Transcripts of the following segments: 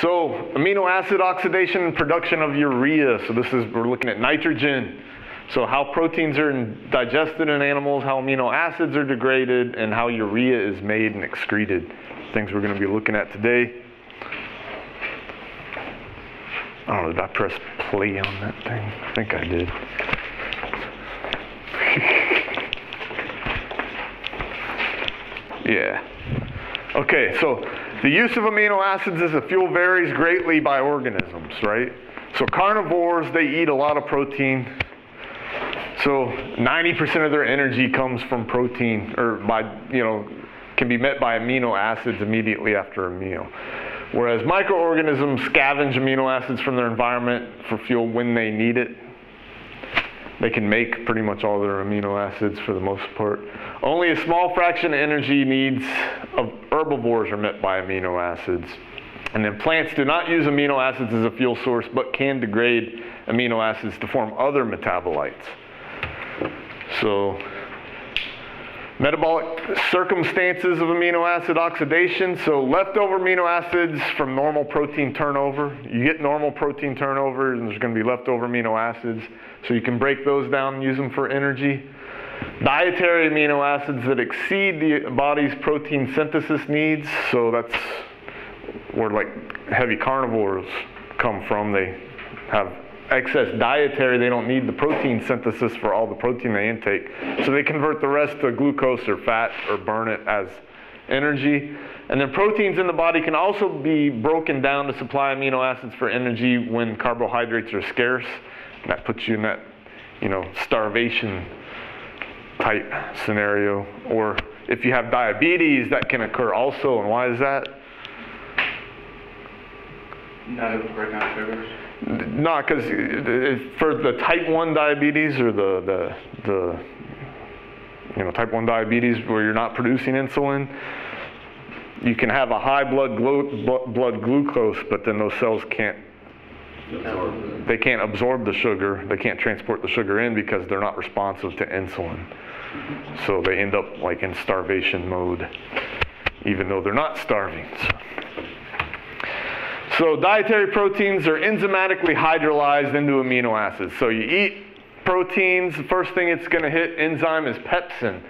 So amino acid oxidation and production of urea. So we're looking at nitrogen. So how proteins are digested in animals, how amino acids are degraded, and how urea is made and excreted. Things we're going to be looking at today. I don't know, did I press play on that thing? I think I did. Yeah. Okay, so the use of amino acids as a fuel varies greatly by organisms, right? So carnivores, they eat a lot of protein. So 90% of their energy comes from protein, or can be met by amino acids immediately after a meal. Whereas microorganisms scavenge amino acids from their environment for fuel when they need it. They can make pretty much all their amino acids for the most part. Only a small fraction of energy needs of herbivores are met by amino acids. And then plants do not use amino acids as a fuel source, but can degrade amino acids to form other metabolites. So, metabolic circumstances of amino acid oxidation. So leftover amino acids from normal protein turnover. You get normal protein turnover and there's going to be leftover amino acids. So you can break those down and use them for energy. Dietary amino acids that exceed the body's protein synthesis needs. So that's where like heavy carnivores come from. They have excess dietary, they don't need the protein synthesis for all the protein they intake. So they convert the rest to glucose or fat or burn it as energy. And then proteins in the body can also be broken down to supply amino acids for energy when carbohydrates are scarce. And that puts you in that, starvation type scenario. Or if you have diabetes, that can occur also. And why is that? Not able to break down sugars. No, because for the type 1 diabetes or the type 1 diabetes where you're not producing insulin, you can have a high blood glucose, but then those cells can't absorb the sugar. They can't transport the sugar in because they're not responsive to insulin. So they end up like in starvation mode, even though they're not starving. So dietary proteins are enzymatically hydrolyzed into amino acids. So you eat proteins, the first thing it's going to hit enzyme is pepsin.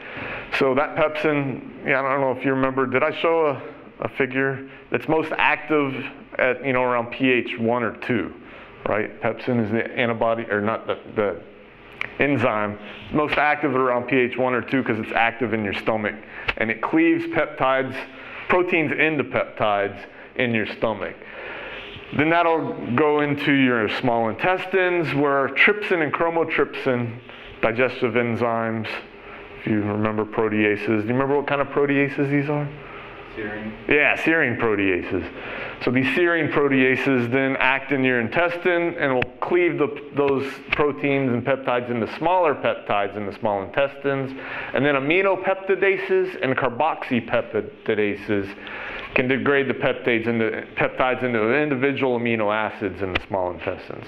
So that pepsin, I don't know if you remember, did I show a figure that's most active at around pH 1 or 2, right? Pepsin is the antibody, or not the enzyme, most active at around pH 1 or 2 because it's active in your stomach, and it cleaves proteins into peptides in your stomach. Then that'll go into your small intestines where trypsin and chromotripsin, digestive enzymes, if you remember proteases. Do you remember what kind of proteases these are? Serine. Yeah, serine proteases. So these serine proteases then act in your intestine and will cleave those proteins and peptides into smaller peptides in the small intestines. And then aminopeptidases and carboxypeptidases can degrade the peptides into individual amino acids in the small intestines.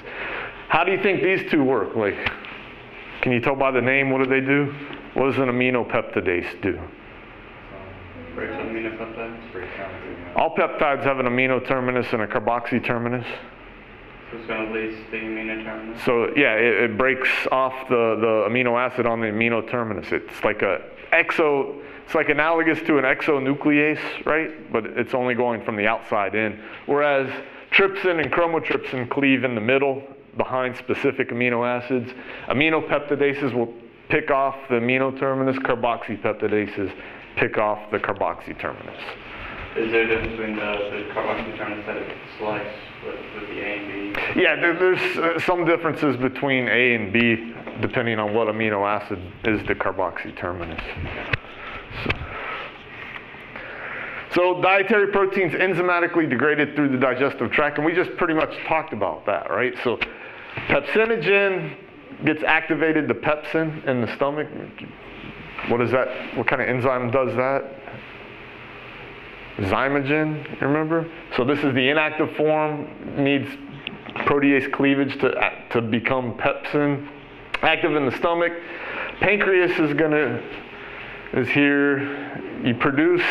How do you think these two work? Like, can you tell by the name, what do they do? What does an aminopeptidase do? Breaks down aminopeptides. All peptides have an amino terminus and a carboxy terminus. So it's going to release the amino terminus? So yeah, it breaks off the amino acid on the amino terminus. It's like it's like analogous to an exonuclease, right? But it's only going from the outside in. Whereas trypsin and chromotripsin cleave in the middle, behind specific amino acids. Aminopeptidases will pick off the amino terminus. Carboxypeptidases pick off the carboxy terminus. Is there a difference between the carboxy terminus that it slice with the A and B? Yeah, there's some differences between A and B depending on what amino acid is the carboxy terminus. So dietary proteins enzymatically degraded through the digestive tract, and we just pretty much talked about that, right? So pepsinogen gets activated to pepsin in the stomach. What is that? What kind of enzyme does that? Zymogen, you remember? So this is the inactive form, needs protease cleavage to become pepsin. Active in the stomach. Pancreas is here. You produce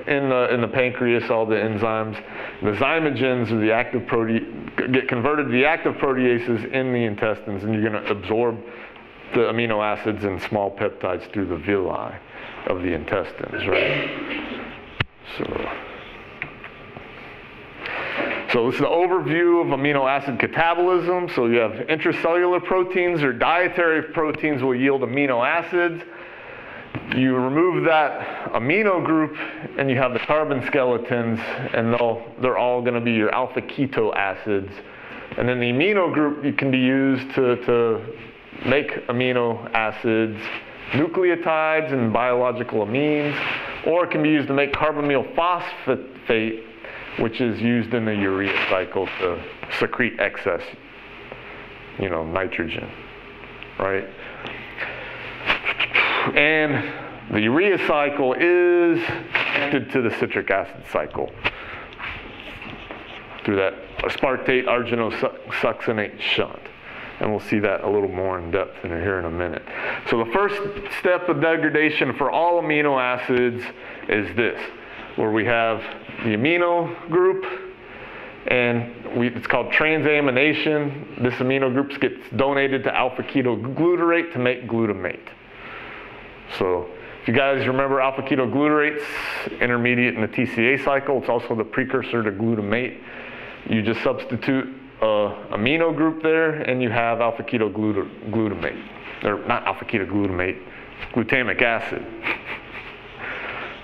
in the pancreas, all the enzymes. The zymogens are the active get converted to the active proteases in the intestines, and you're going to absorb the amino acids and small peptides through the villi of the intestines, right? So this is the overview of amino acid catabolism. So you have intracellular proteins or dietary proteins will yield amino acids. You remove that amino group and you have the carbon skeletons, and they're all going to be your alpha keto acids. And then the amino group can be used to make amino acids, nucleotides and biological amines, or it can be used to make carbamyl phosphate, which is used in the urea cycle to secrete excess, nitrogen, right? And the urea cycle is connected to the citric acid cycle through that aspartate arginosuccinate shunt. And we'll see that a little more in depth in here in a minute. So the first step of degradation for all amino acids is this, where we have the amino group, and it's called transamination. This amino group gets donated to alpha-ketoglutarate to make glutamate. So if you guys remember, alpha-ketogglutarate's intermediate in the TCA cycle. It's also the precursor to glutamate. You just substitute amino group there, and you have alpha-ketoglutamate. Or not alpha-ketoglutamate, glutamic acid.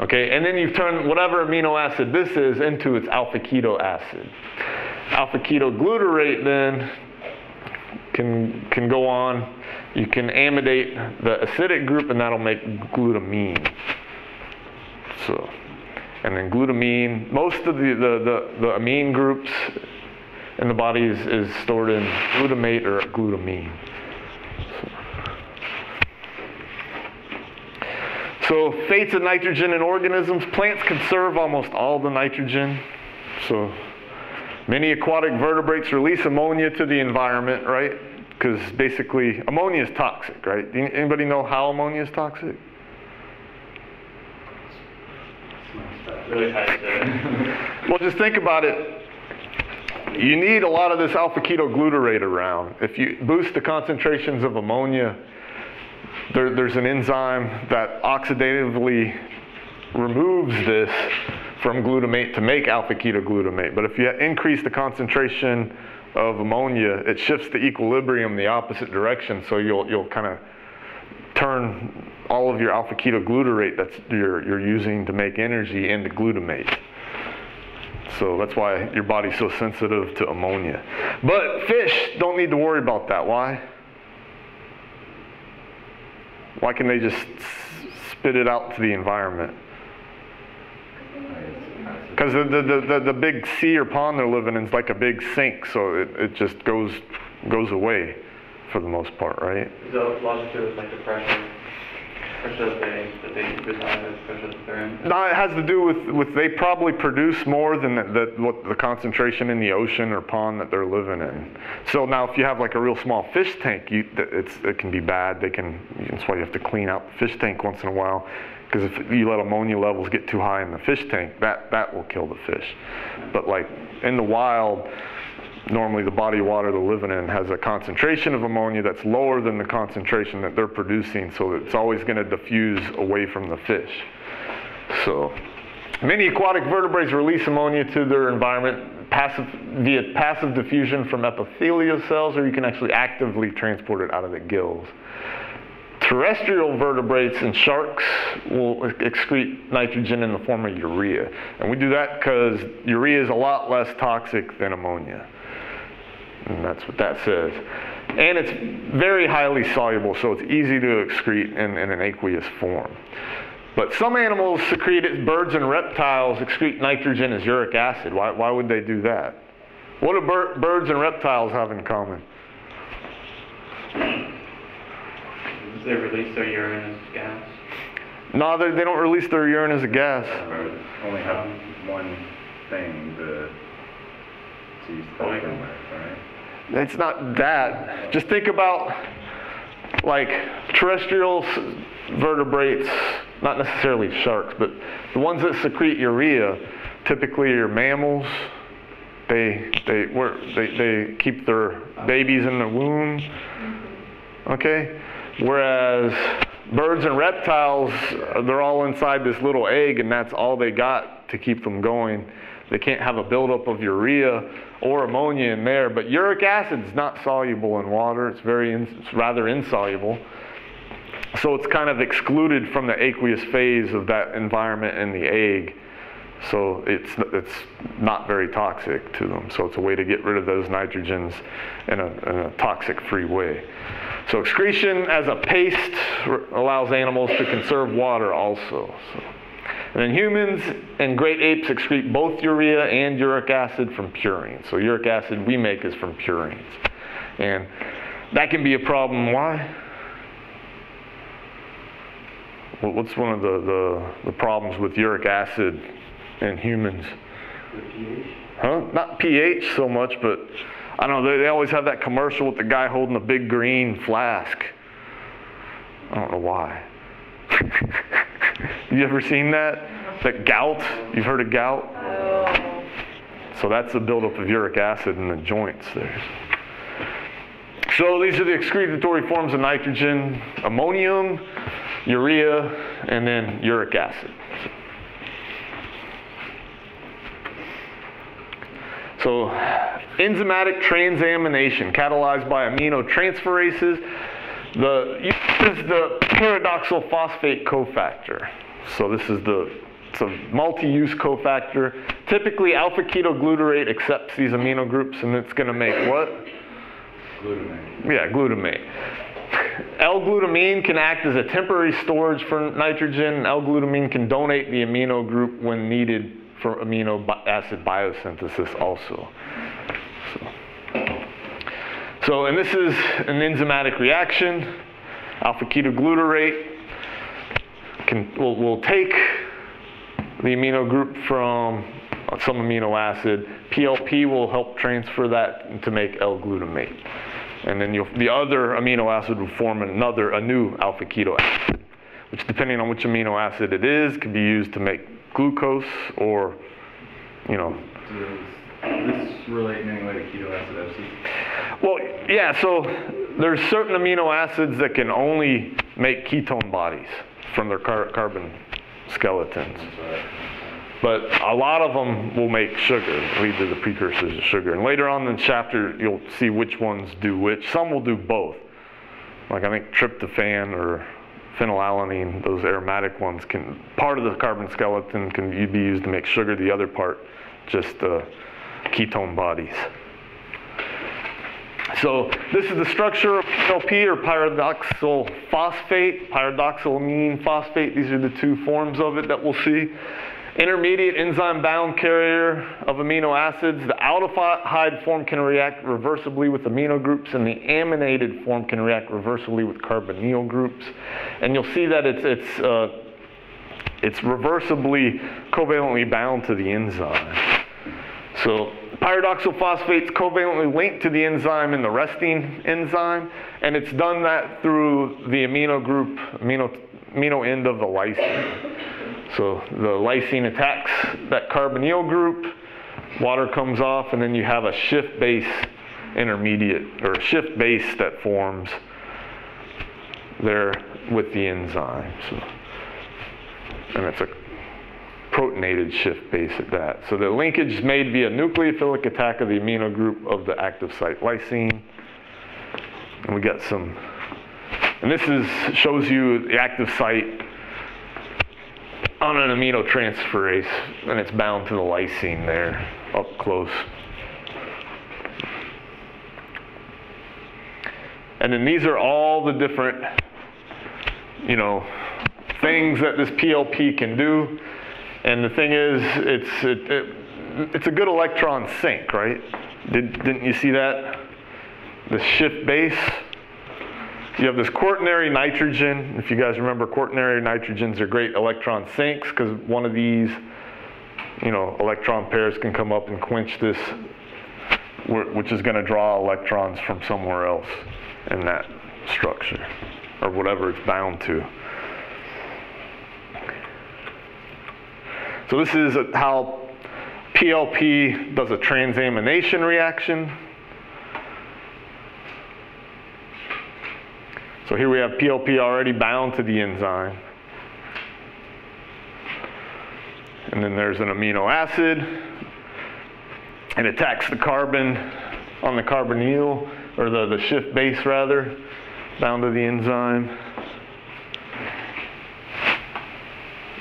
Okay, and then you've turned whatever amino acid this is into its alpha-keto acid. Alpha-ketoglutarate then can go on. You can amidate the acidic group, and that'll make glutamine. So, and then glutamine, most of the amine groups in the body is stored in glutamate or glutamine. So fates of nitrogen in organisms. Plants conserve almost all the nitrogen. So many aquatic vertebrates release ammonia to the environment, right? Because basically ammonia is toxic, right? Anybody know how ammonia is toxic? Really high acidity. Well, just think about it. You need a lot of this alpha-ketoglutarate around. If you boost the concentrations of ammonia, there's an enzyme that oxidatively removes this from glutamate to make alpha-ketoglutamate. But if you increase the concentration of ammonia, it shifts the equilibrium the opposite direction, so you'll kind of turn all of your alpha-ketoglutarate that you're using to make energy into glutamate. So that's why your body's so sensitive to ammonia. But fish don't need to worry about that. Why? Why can they just spit it out to the environment? Because the big sea or pond they're living in is like a big sink, so it just goes away for the most part, right? Is that logic to it, like the pressure that they reside in, pressure that they're in? No, it has to do with they probably produce more than what the concentration in the ocean or pond that they're living in. So now if you have like a real small fish tank, it can be bad. That's why you have to clean out the fish tank once in a while. Because if you let ammonia levels get too high in the fish tank, that will kill the fish. But like in the wild, normally the body of water they're living in has a concentration of ammonia that's lower than the concentration that they're producing, so it's always going to diffuse away from the fish. So many aquatic vertebrates release ammonia to their environment via passive diffusion from epithelial cells, or you can actually actively transport it out of the gills. Terrestrial vertebrates and sharks will excrete nitrogen in the form of urea. And we do that because urea is a lot less toxic than ammonia. And that's what that says. And it's very highly soluble, so it's easy to excrete in an aqueous form. But some animals secrete it. Birds and reptiles excrete nitrogen as uric acid. Why would they do that? What do birds and reptiles have in common? They release their urine as gas? No, they don't release their urine as a gas. Birds only have one thing to use right? It's not that. Just think about like terrestrial vertebrates not necessarily sharks, but the ones that secrete urea, typically are mammals. They keep their babies in the womb, okay? Whereas birds and reptiles, they're all inside this little egg, and that's all they got to keep them going. They can't have a buildup of urea or ammonia in there, but uric acid is not soluble in water. It's rather insoluble. So it's kind of excluded from the aqueous phase of that environment in the egg. So it's not very toxic to them. So it's a way to get rid of those nitrogens in a toxic-free way. So excretion as a paste allows animals to conserve water also. So. And then humans and great apes excrete both urea and uric acid from purines. So uric acid we make is from purines. And that can be a problem. Why? Well, what's one of the problems with uric acid in humans? The pH? Huh? Not pH so much, but I don't know, they always have that commercial with the guy holding a big green flask. I don't know why. You ever seen that? That gout? You've heard of gout? Oh. So that's the buildup of uric acid in the joints there. So these are the excretory forms of nitrogen: ammonium, urea, and then uric acid. So enzymatic transamination, catalyzed by aminotransferases. Uses the pyridoxal phosphate cofactor. So this is it's a multi-use cofactor. Typically, alpha-ketoglutarate accepts these amino groups, and it's going to make what? Glutamate. Yeah, glutamate. L-glutamine can act as a temporary storage for nitrogen. L-glutamine can donate the amino group when needed for amino acid biosynthesis also. So, and this is an enzymatic reaction. Alpha-ketoglutarate will take the amino group from some amino acid. PLP will help transfer that to make L-glutamate. And then the other amino acid will form a new alpha-keto acid, which, depending on which amino acid it is, can be used to make glucose or, Does this relate in any way to ketoacidosis? Well, yeah, so there's certain amino acids that can only make ketone bodies from their carbon skeletons. But a lot of them will make sugar, lead to the precursors of sugar. And later on in the chapter, you'll see which ones do which. Some will do both. Like I think tryptophan or phenylalanine, those aromatic ones, part of the carbon skeleton can be used to make sugar, the other part just ketone bodies. So this is the structure of PLP, or pyridoxal phosphate, pyridoxalamine phosphate. These are the two forms of it that we'll see. Intermediate enzyme-bound carrier of amino acids. The aldehyde form can react reversibly with amino groups, and the aminated form can react reversibly with carbonyl groups. And you'll see that it's reversibly covalently bound to the enzyme. So pyridoxal phosphate's covalently linked to the enzyme in the resting enzyme, and it's done that through the amino group, amino end of the lysine. So the lysine attacks that carbonyl group, water comes off, and then you have a shift base intermediate, or a shift base that forms there with the enzyme. So, and it's a protonated shift base at that. So the linkage is made via nucleophilic attack of the amino group of the active site lysine. And we got some, and this shows you the active site on an aminotransferase, and it's bound to the lysine there, up close. And then these are all the different, things that this PLP can do. And the thing is, it's a good electron sink, right? Didn't you see that? The shift base. You have this quaternary nitrogen. If you guys remember, quaternary nitrogens are great electron sinks because one of these, electron pairs can come up and quench this, which is going to draw electrons from somewhere else in that structure, or whatever it's bound to. So this is how PLP does a transamination reaction. So here we have PLP already bound to the enzyme. And then there's an amino acid. It attacks the carbon on the carbonyl, or the shift base rather, bound to the enzyme.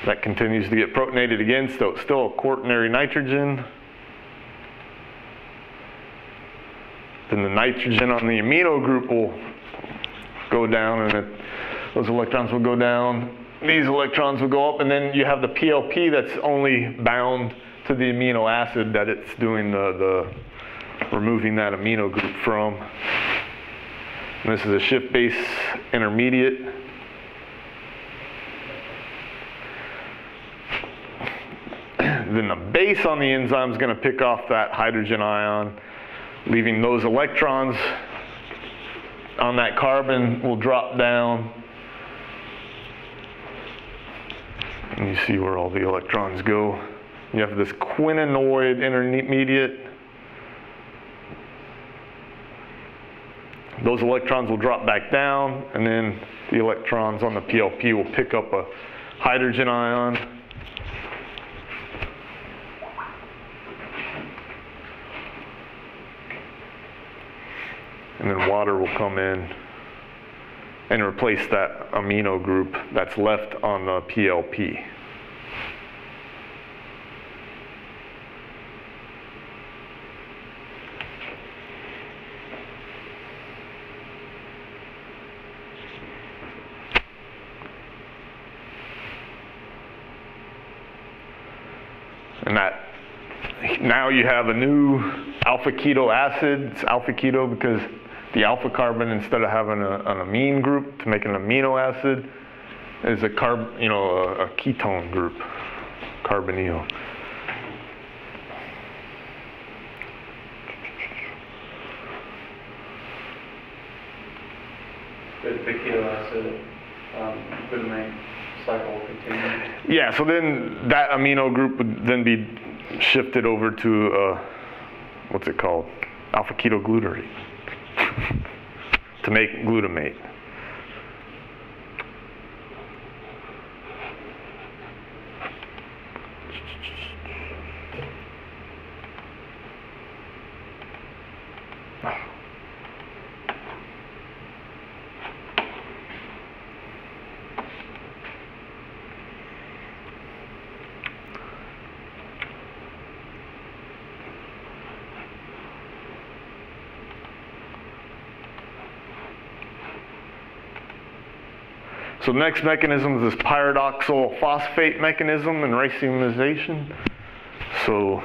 That continues to get protonated again, so it's still a quaternary nitrogen. Then the nitrogen on the amino group will go down, and those electrons will go down. These electrons will go up, and then you have the PLP that's only bound to the amino acid that it's doing the removing that amino group from. And this is a shift base intermediate. Then the base on the enzyme is going to pick off that hydrogen ion, leaving those electrons on that carbon will drop down. And you see where all the electrons go. You have this quinonoid intermediate. Those electrons will drop back down, and then the electrons on the PLP will pick up a hydrogen ion. And then water will come in and replace that amino group that's left on the PLP. And that, now you have a new alpha keto acid. It's alpha keto because the alpha carbon, instead of having an amine group to make an amino acid, is a a ketone group, carbonyl. The keto acid glutamate cycle will continue. Yeah, so then that amino group would then be shifted over to, what's it called? Alpha ketoglutarate to make glutamate. So the next mechanism is this pyridoxal phosphate mechanism and racemization. So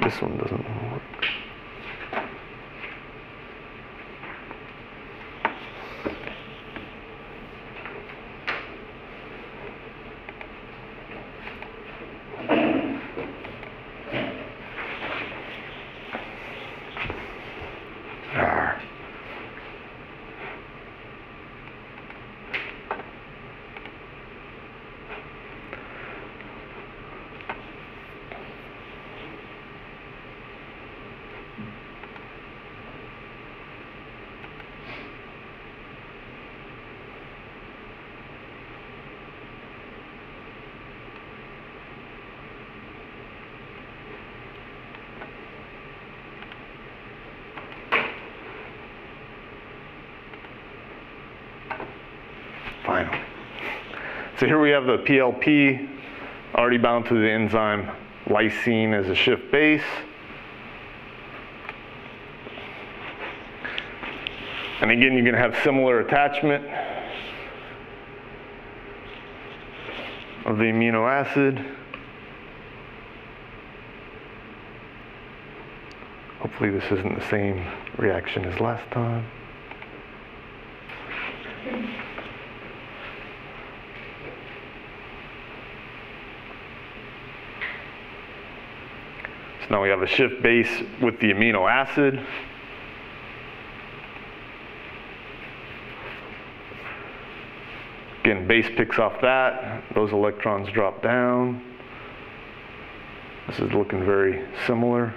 this one doesn't work. Final. So here we have the PLP already bound to the enzyme lysine as a shift base. And again, you're going to have similar attachment of the amino acid. Hopefully this isn't the same reaction as last time. So now we have a shift base with the amino acid. Again, again, base picks off that. Those electrons drop down. This is looking very similar.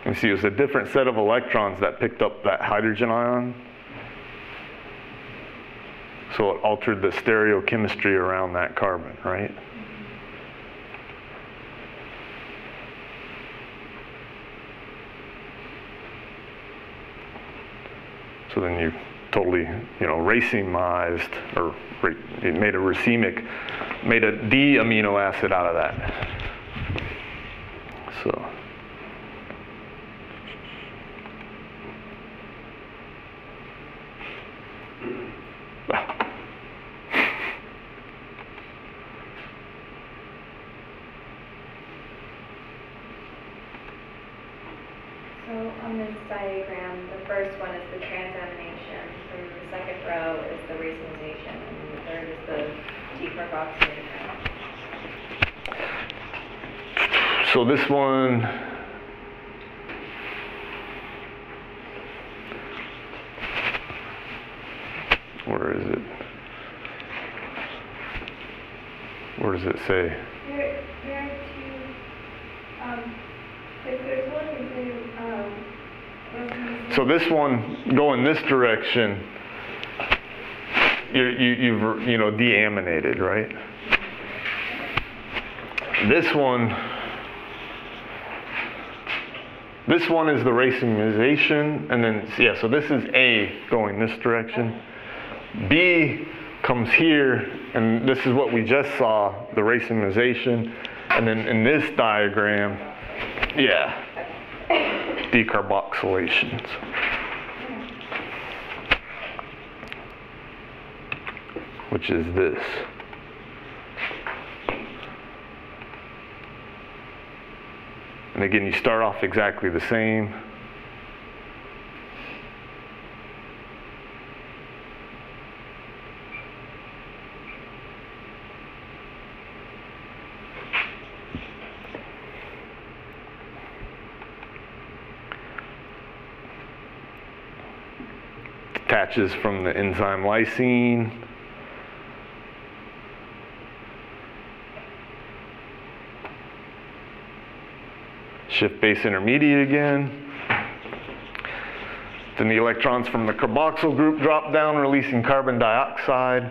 You see, it was a different set of electrons that picked up that hydrogen ion. So it altered the stereochemistry around that carbon, right? So then you totally, racemized, or it made a racemic, made a D amino acid out of that. So. So on this diagram, the first one is the transamination, and the second row is the racemization, and the third is the decarboxylation. So this one, where is it? Where does it say? There are two, if there's one is So this one going this direction, you've deaminated, right? This one is the racemization, and then so this is A going this direction. B comes here, and this is what we just saw, the racemization, and then in this diagram, decarboxylations. Which is this. And again, you start off exactly the same. Attaches from the enzyme lysine. Shift base intermediate again. Then the electrons from the carboxyl group drop down, releasing carbon dioxide.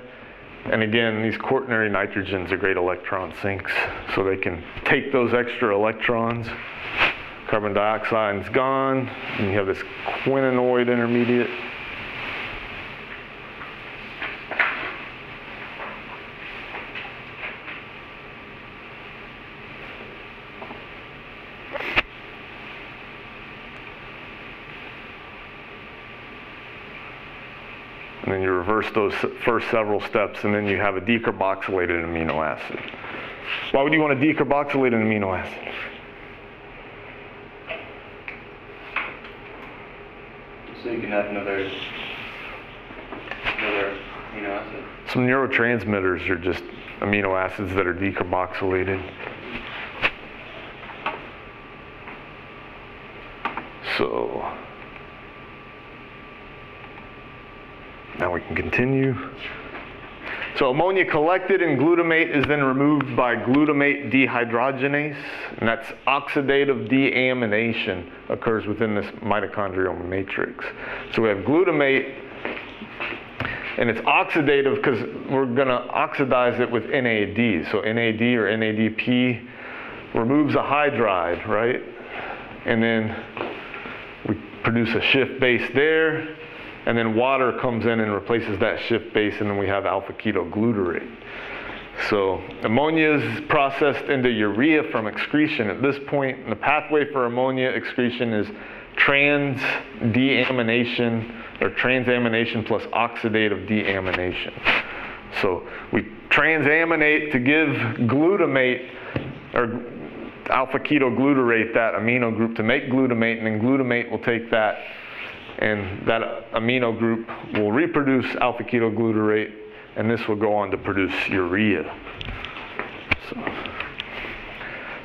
And again, these quaternary nitrogens are great electron sinks, so they can take those extra electrons. Carbon dioxide is gone, and you have this quinonoid intermediate. And then you reverse those first several steps, and then you have a decarboxylated amino acid. Why would you want to decarboxylate an amino acid? So you can have another amino acid. Some neurotransmitters are just amino acids that are decarboxylated. So now we can continue. So ammonia collected in glutamate is then removed by glutamate dehydrogenase, and that's oxidative deamination occurs within this mitochondrial matrix. So we have glutamate, and it's oxidative because we're going to oxidize it with NAD. So NAD or NADP removes a hydride, right? And then we produce a shift base there. And then water comes in and replaces that shift base, and then we have alpha-ketoglutarate. So ammonia is processed into urea from excretion. At this point, the pathway for ammonia excretion is transamination or transamination plus oxidative deamination. So we transaminate to give glutamate, or alpha-ketoglutarate, that amino group, to make glutamate, and then glutamate will take that, and that amino group will reproduce alpha-ketoglutarate, and this will go on to produce urea.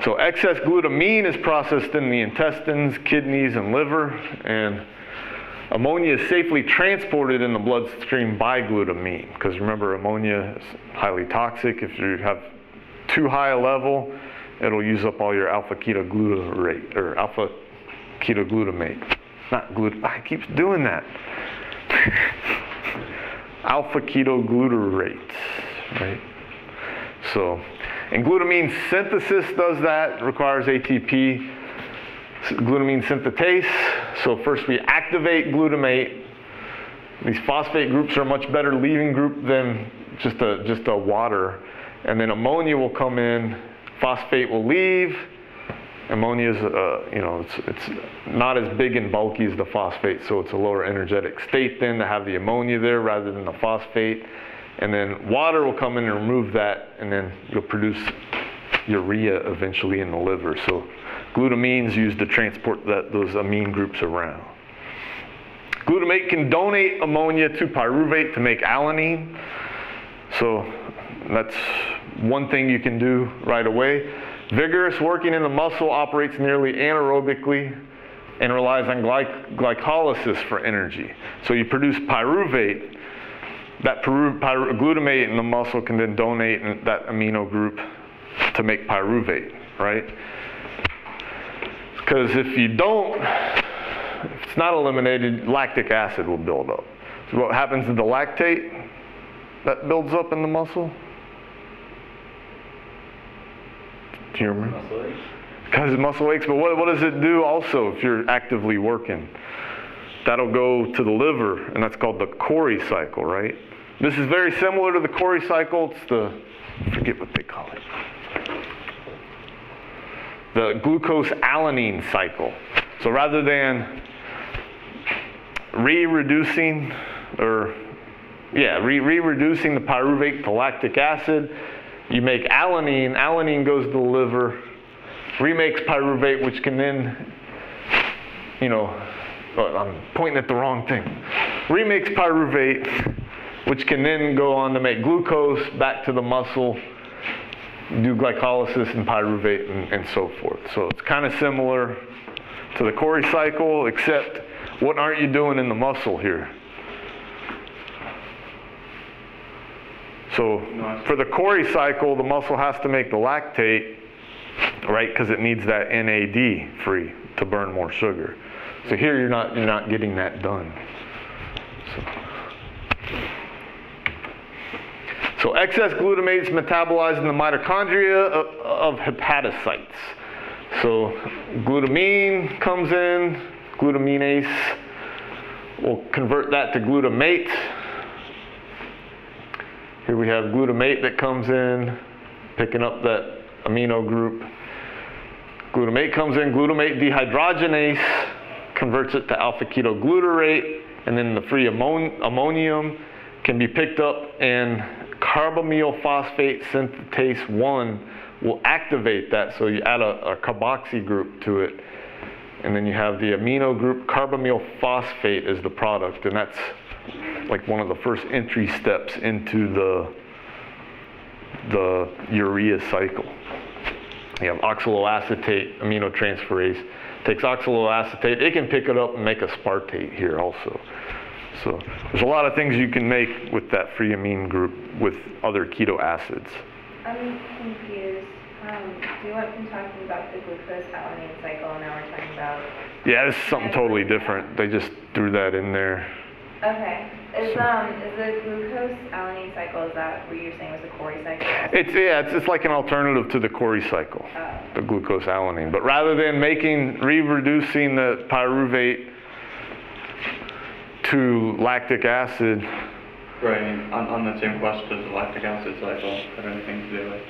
So excess glutamine is processed in the intestines, kidneys, and liver, and ammonia is safely transported in the bloodstream by glutamine, because remember, ammonia is highly toxic. If you have too high a level, it'll use up all your alpha-ketoglutarate, or alpha-ketoglutamate. Not glut. I keep doing that. Alpha-ketoglutarate, right? So, and glutamine synthesis does that. It requires ATP, glutamine synthetase. So first we activate glutamate. These phosphate groups are a much better leaving group than just a water. And then ammonia will come in. Phosphate will leave. Ammonia is, it's not as big and bulky as the phosphate, so it's a lower energetic state then to have the ammonia there rather than the phosphate. And then water will come in and remove that, and then you'll produce urea eventually in the liver. So glutamine is used to transport those amine groups around. Glutamate can donate ammonia to pyruvate to make alanine. So that's one thing you can do right away. Vigorous working in the muscle operates nearly anaerobically and relies on glycolysis for energy. So you produce pyruvate. That glutamate in the muscle can then donate that amino group to make pyruvate, right? Because if you don't, if it's not eliminated, lactic acid will build up. So what happens to the lactate that builds up in the muscle? Do you remember? Muscle aches. Because muscle aches, but what does it do also if you're actively working? That'll go to the liver, and that's called the Cori cycle, right? This is very similar to the Cori cycle. It's I forget what they call it. The Glucose-Alanine cycle. So rather than re-reducing the pyruvate to lactic acid, you make alanine. Alanine goes to the liver, remakes pyruvate, which can then, I'm pointing at the wrong thing. Remakes pyruvate, which can then go on to make glucose back to the muscle, do glycolysis and pyruvate and so forth. So it's kind of similar to the Cori cycle, except what aren't you doing in the muscle here? So for the Cori cycle, the muscle has to make the lactate, right? Because it needs that NAD free to burn more sugar. So here you're not getting that done. So excess glutamate is metabolized in the mitochondria of hepatocytes. So glutamine comes in, glutaminase will convert that to glutamate. Here we have glutamate that comes in, picking up that amino group. Glutamate comes in, glutamate dehydrogenase converts it to alpha-ketoglutarate, and then the free ammonium can be picked up, and carbamyl phosphate synthetase 1 will activate that. So you add a carboxy group to it, and then you have the amino group. Carbamyl phosphate is the product, and that's like one of the first entry steps into the urea cycle. You have oxaloacetate aminotransferase. Takes oxaloacetate. It can pick it up and make aspartate here also. So there's a lot of things you can make with that free amine group with other keto acids. I'm confused. We went from talking about the glucose-alanine cycle, and now we're talking about... Yeah, this is something totally different. They just threw that in there. Okay. Is the glucose-alanine cycle, is that what you're saying was the Cori cycle? It's like an alternative to the Cori cycle, the glucose-alanine. But rather than re-reducing the pyruvate to lactic acid. Right, on that same question, does the lactic acid cycle have anything to do with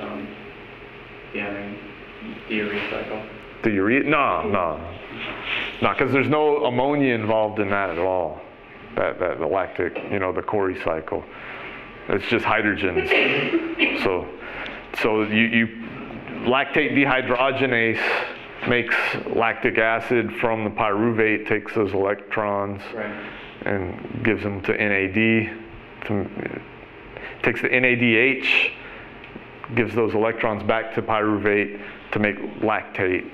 the urea cycle? The urea? No, because there's no ammonia involved in that at all. The lactic, the Cori cycle. It's just hydrogens. So you lactate dehydrogenase makes lactic acid from the pyruvate, takes those electrons and gives them to NAD. Takes the NADH, gives those electrons back to pyruvate to make lactate.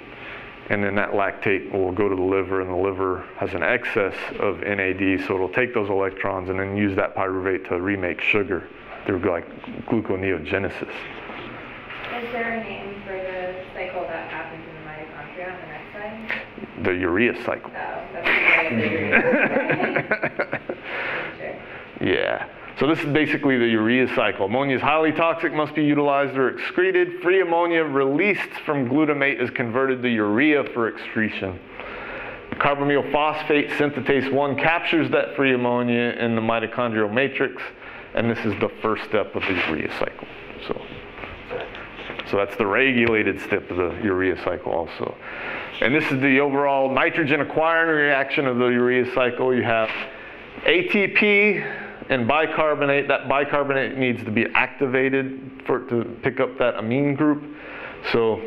And then that lactate will go to the liver, and the liver has an excess of NAD, so it'll take those electrons and then use that pyruvate to remake sugar through gluconeogenesis. Is there a name for the cycle that happens in the mitochondria on the next slide? The urea cycle. Oh, that's the urea. Sure. Yeah. So this is basically the urea cycle. Ammonia is highly toxic, must be utilized or excreted. Free ammonia released from glutamate is converted to urea for excretion. Carbamyl phosphate synthetase 1 captures that free ammonia in the mitochondrial matrix, and this is the first step of the urea cycle. So that's the regulated step of the urea cycle also. And this is the overall nitrogen acquiring reaction of the urea cycle. You have ATP and bicarbonate. That bicarbonate needs to be activated for it to pick up that amine group. So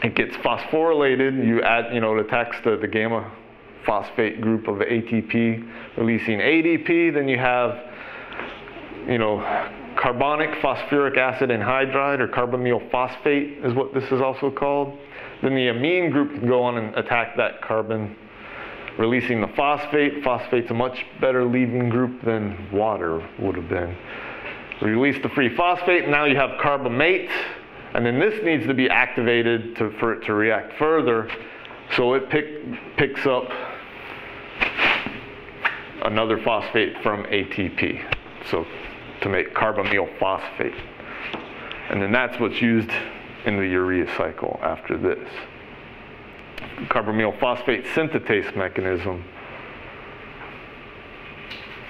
it gets phosphorylated. You add, it attacks the gamma phosphate group of ATP, releasing ADP. Then you have, carbonic phosphoric acid anhydride, or carbamyl phosphate is what this is also called. Then the amine group can go on and attack that carbon, releasing the phosphate. Phosphate's a much better leaving group than water would have been. Release the free phosphate, and now you have carbamate, and then this needs to be activated for it to react further, so it picks up another phosphate from ATP, so to make carbamyl phosphate. And then that's what's used in the urea cycle after this. Carbamyl phosphate synthetase mechanism.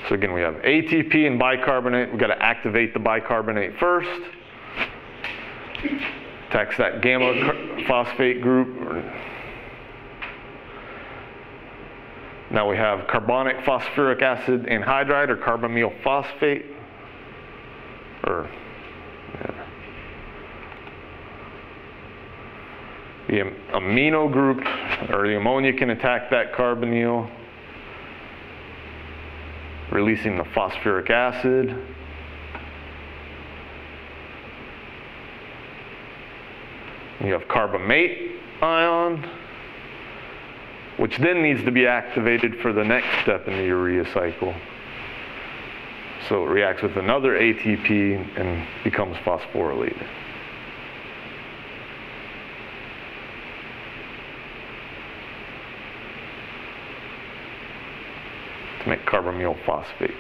So again, we have ATP and bicarbonate. We've got to activate the bicarbonate first. Attacks that gamma phosphate group. Now we have carbonic phosphoric acid anhydride, or carbamyl phosphate. The amino group, or the ammonia, can attack that carbonyl, releasing the phosphoric acid. You have carbamate ion, which then needs to be activated for the next step in the urea cycle. So it reacts with another ATP and becomes phosphorylated. To make carbamyl phosphate.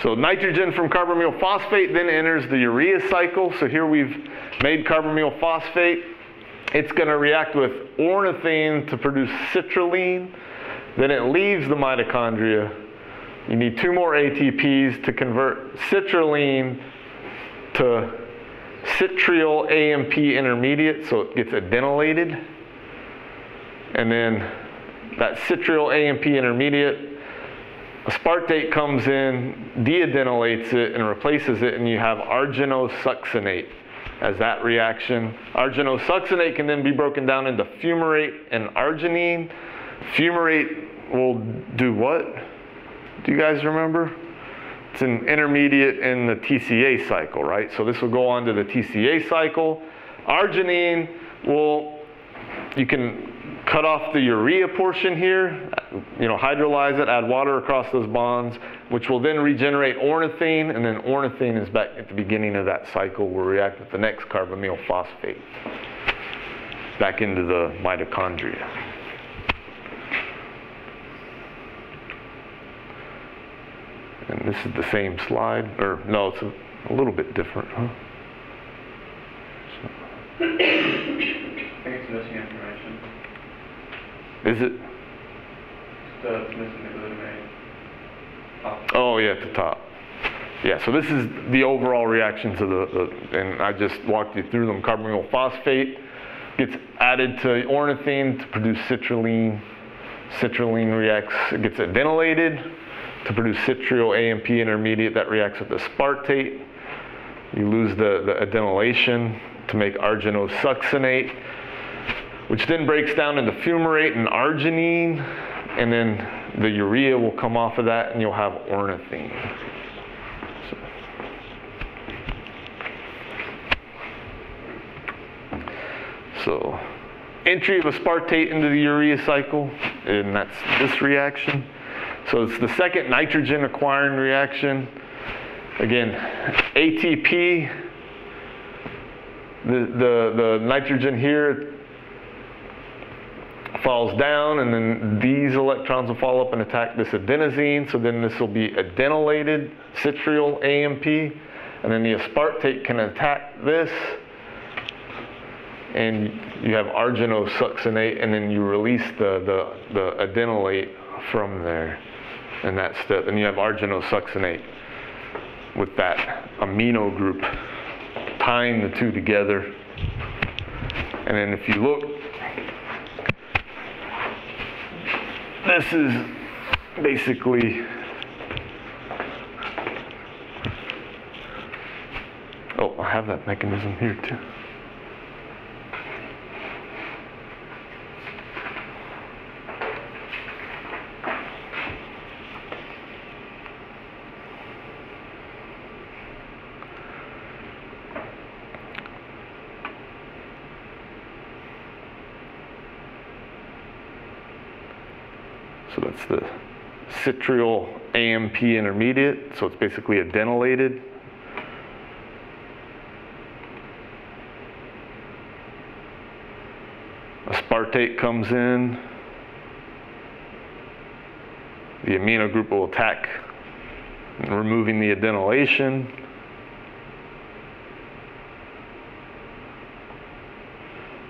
So nitrogen from carbamyl phosphate then enters the urea cycle. So here we've made carbamyl phosphate. It's going to react with ornithine to produce citrulline. Then it leaves the mitochondria. You need 2 more ATPs to convert citrulline to citrial AMP intermediate, so it gets adenylated. And then that citrial AMP intermediate, aspartate comes in, deadenylates it, and replaces it, and you have arginosuccinate as that reaction. Arginosuccinate can then be broken down into fumarate and arginine. Fumarate will do what? Do you guys remember? It's an intermediate in the TCA cycle, right? So this will go on to the TCA cycle. Arginine you can cut off the urea portion here, hydrolyze it, add water across those bonds, which will then regenerate ornithine, and then ornithine is back at the beginning of that cycle, will react with the next carbamyl phosphate back into the mitochondria. And this is the same slide, or no, it's a little bit different, huh? I think it's missing information. Is it? It's missing the glutamate. Oh yeah, at the top. Yeah, so this is the overall reaction to and I just walked you through them. Carbonyl phosphate gets added to ornithine to produce citrulline. Citrulline reacts, it gets adenylated to produce citrial AMP intermediate that reacts with aspartate. You lose the adenylation to make arginosuccinate, which then breaks down into fumarate and arginine, and then the urea will come off of that and you'll have ornithine. So entry of aspartate into the urea cycle, and that's this reaction. So it's the second nitrogen acquiring reaction. Again, ATP, the nitrogen here falls down, and then these electrons will fall up and attack this adenosine, so then this will be adenylated citrial AMP, and then the aspartate can attack this, and you have arginosuccinate, and then you release the adenylate from there in that step, and you have arginosuccinate with that amino group tying the two together. And then if you look, this is basically, oh, I have that mechanism here too. So that's the citrial AMP intermediate, so it's basically adenylated. Aspartate comes in. The amino group will attack, removing the adenylation.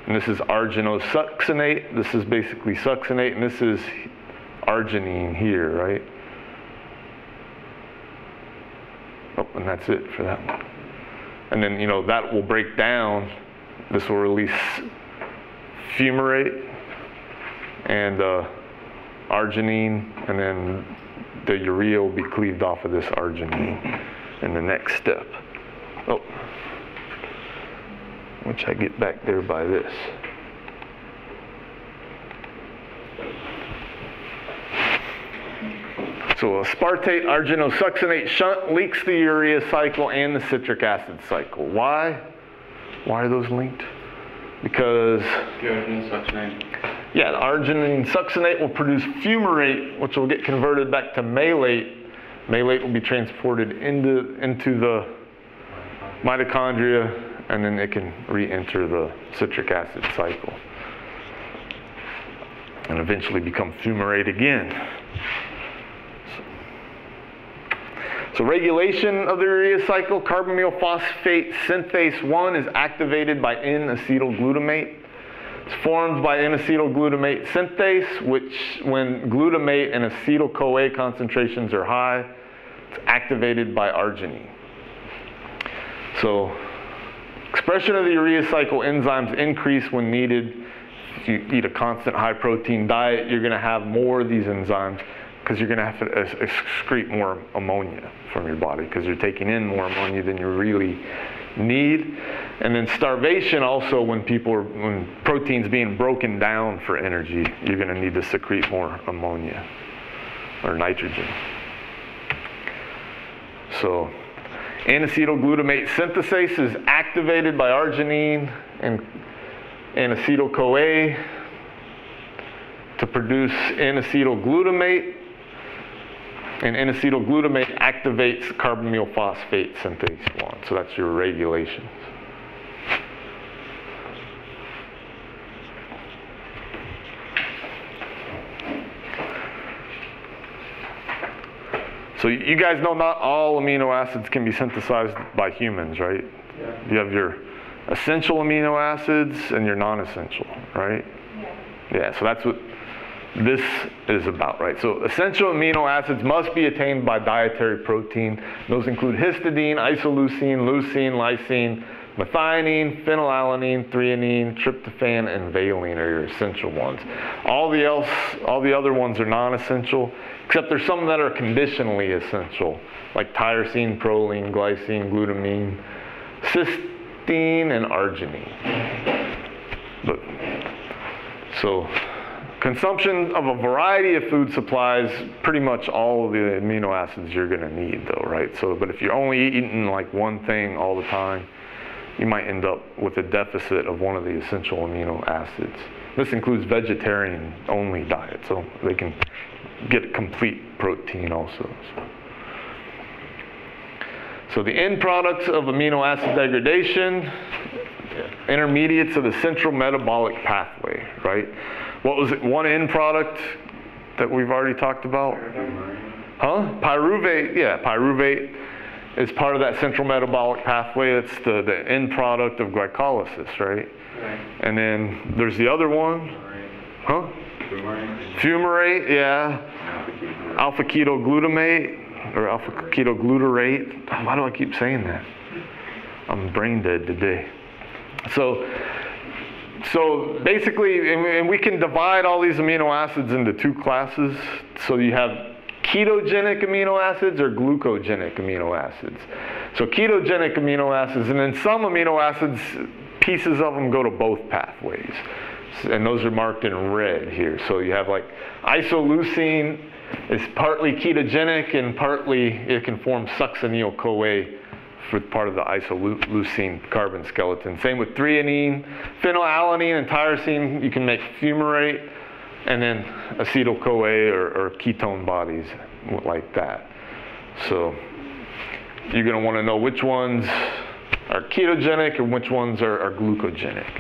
And this is arginosuccinate. This is basically succinate, and this is arginine here, right? Oh, and that's it for that one. And then, you know, that will break down. This will release fumarate and arginine, and then the urea will be cleaved off of this arginine in the next step. Oh, which I get back there by this. So aspartate arginosuccinate shunt leaks the urea cycle and the citric acid cycle. Why? Why are those linked? Because The arginine succinate. yeah, the arginine succinate will produce fumarate, which will get converted back to malate. Malate will be transported into the mitochondria, and then it can re-enter the citric acid cycle and eventually become fumarate again. So regulation of the urea cycle, carbonyl phosphate synthase 1 is activated by N-acetylglutamate. It's formed by N-acetylglutamate synthase, which when glutamate and acetyl-CoA concentrations are high, it's activated by arginine. So expression of the urea cycle enzymes increase when needed. If you eat a constant high protein diet, you're going to have more of these enzymes, because you're going to have to excrete more ammonia from your body, because you're taking in more ammonia than you really need. And then starvation also, when protein's being broken down for energy, you're going to need to secrete more ammonia or nitrogen. So N-acetylglutamate synthase is activated by arginine and acetyl-CoA to produce N-acetylglutamate. And N-acetylglutamate activates carbonyl phosphate synthase 1. So that's your regulations. So you guys know not all amino acids can be synthesized by humans, right? Yeah. You have your essential amino acids and your non-essential, right? Yeah. Yeah, so that's what this is about right. So essential amino acids must be attained by dietary protein. Those include histidine, isoleucine, leucine, lysine, methionine, phenylalanine, threonine, tryptophan, and valine are your essential ones. All the other ones are non-essential, except there's some that are conditionally essential, like tyrosine, proline, glycine, glutamine, cysteine, and arginine. So consumption of a variety of food supplies pretty much all of the amino acids you're going to need, though, right? So, but if you're only eating like one thing all the time, you might end up with a deficit of one of the essential amino acids. This includes vegetarian-only diet, so they can get complete protein also. So the end products of amino acid degradation, intermediates of the central metabolic pathway, right? What was it? One end product that we've already talked about? Huh? Pyruvate, yeah, pyruvate is part of that central metabolic pathway. It's the end product of glycolysis, right? And then there's the other one. Huh? Fumarate, yeah. Alpha-ketoglutamate, or alpha-ketoglutarate. Why do I keep saying that? I'm brain dead today. So basically, and we can divide all these amino acids into two classes. So you have ketogenic amino acids or glucogenic amino acids. So ketogenic amino acids, and then some amino acids, pieces of them go to both pathways. And those are marked in red here. So you have like isoleucine is partly ketogenic and partly it can form succinyl-CoA for part of the isoleucine carbon skeleton. Same with threonine, phenylalanine, and tyrosine. You can make fumarate, and then acetyl-CoA or ketone bodies like that. So you're going to want to know which ones are ketogenic and which ones are glucogenic.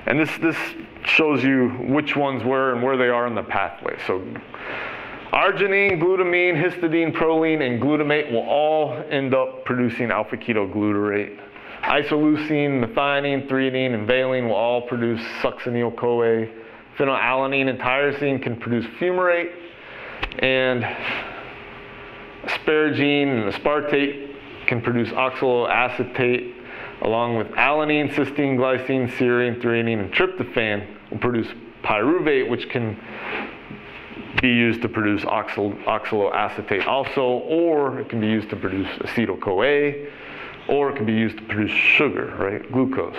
And this shows you which ones were and where they are in the pathway. So arginine, glutamine, histidine, proline, and glutamate will all end up producing alpha-ketoglutarate. Isoleucine, methionine, threonine, and valine will all produce succinyl-CoA. Phenylalanine and tyrosine can produce fumarate. And asparagine and aspartate can produce oxaloacetate, along with alanine, cysteine, glycine, serine, threonine, and tryptophan will produce pyruvate, which can be used to produce oxaloacetate also, or it can be used to produce acetyl-CoA, or it can be used to produce sugar, right, glucose.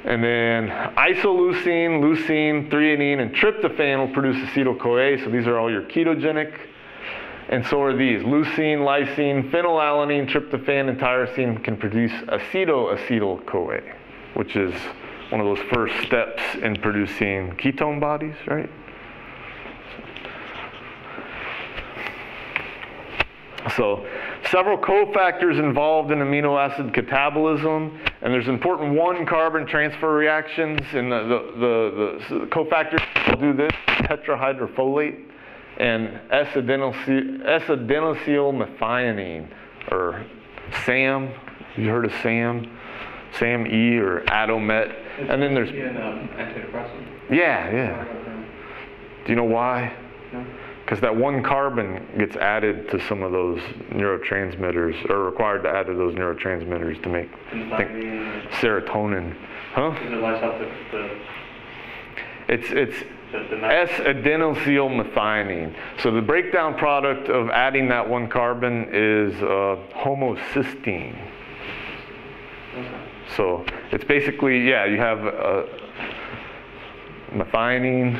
And then isoleucine, leucine, threonine, and tryptophan will produce acetyl-CoA, so these are all your ketogenic. And so are these. Leucine, lysine, phenylalanine, tryptophan, and tyrosine can produce acetyl-CoA, which is one of those first steps in producing ketone bodies, right? So several cofactors involved in amino acid catabolism, and there's important one-carbon transfer reactions, and the cofactors do this: tetrahydrofolate and S-adenosylmethionine, or SAM. Have you heard of SAM? SAM-E or Adomet. And then there's antidepressant. Yeah. Do you know why? No. Because that one carbon gets added to some of those neurotransmitters, or required to add to those neurotransmitters to make serotonin. Huh? Does it lights up It's S-adenosylmethionine. So the breakdown product of adding that one carbon is homocysteine. Okay. So it's basically, you have methionine,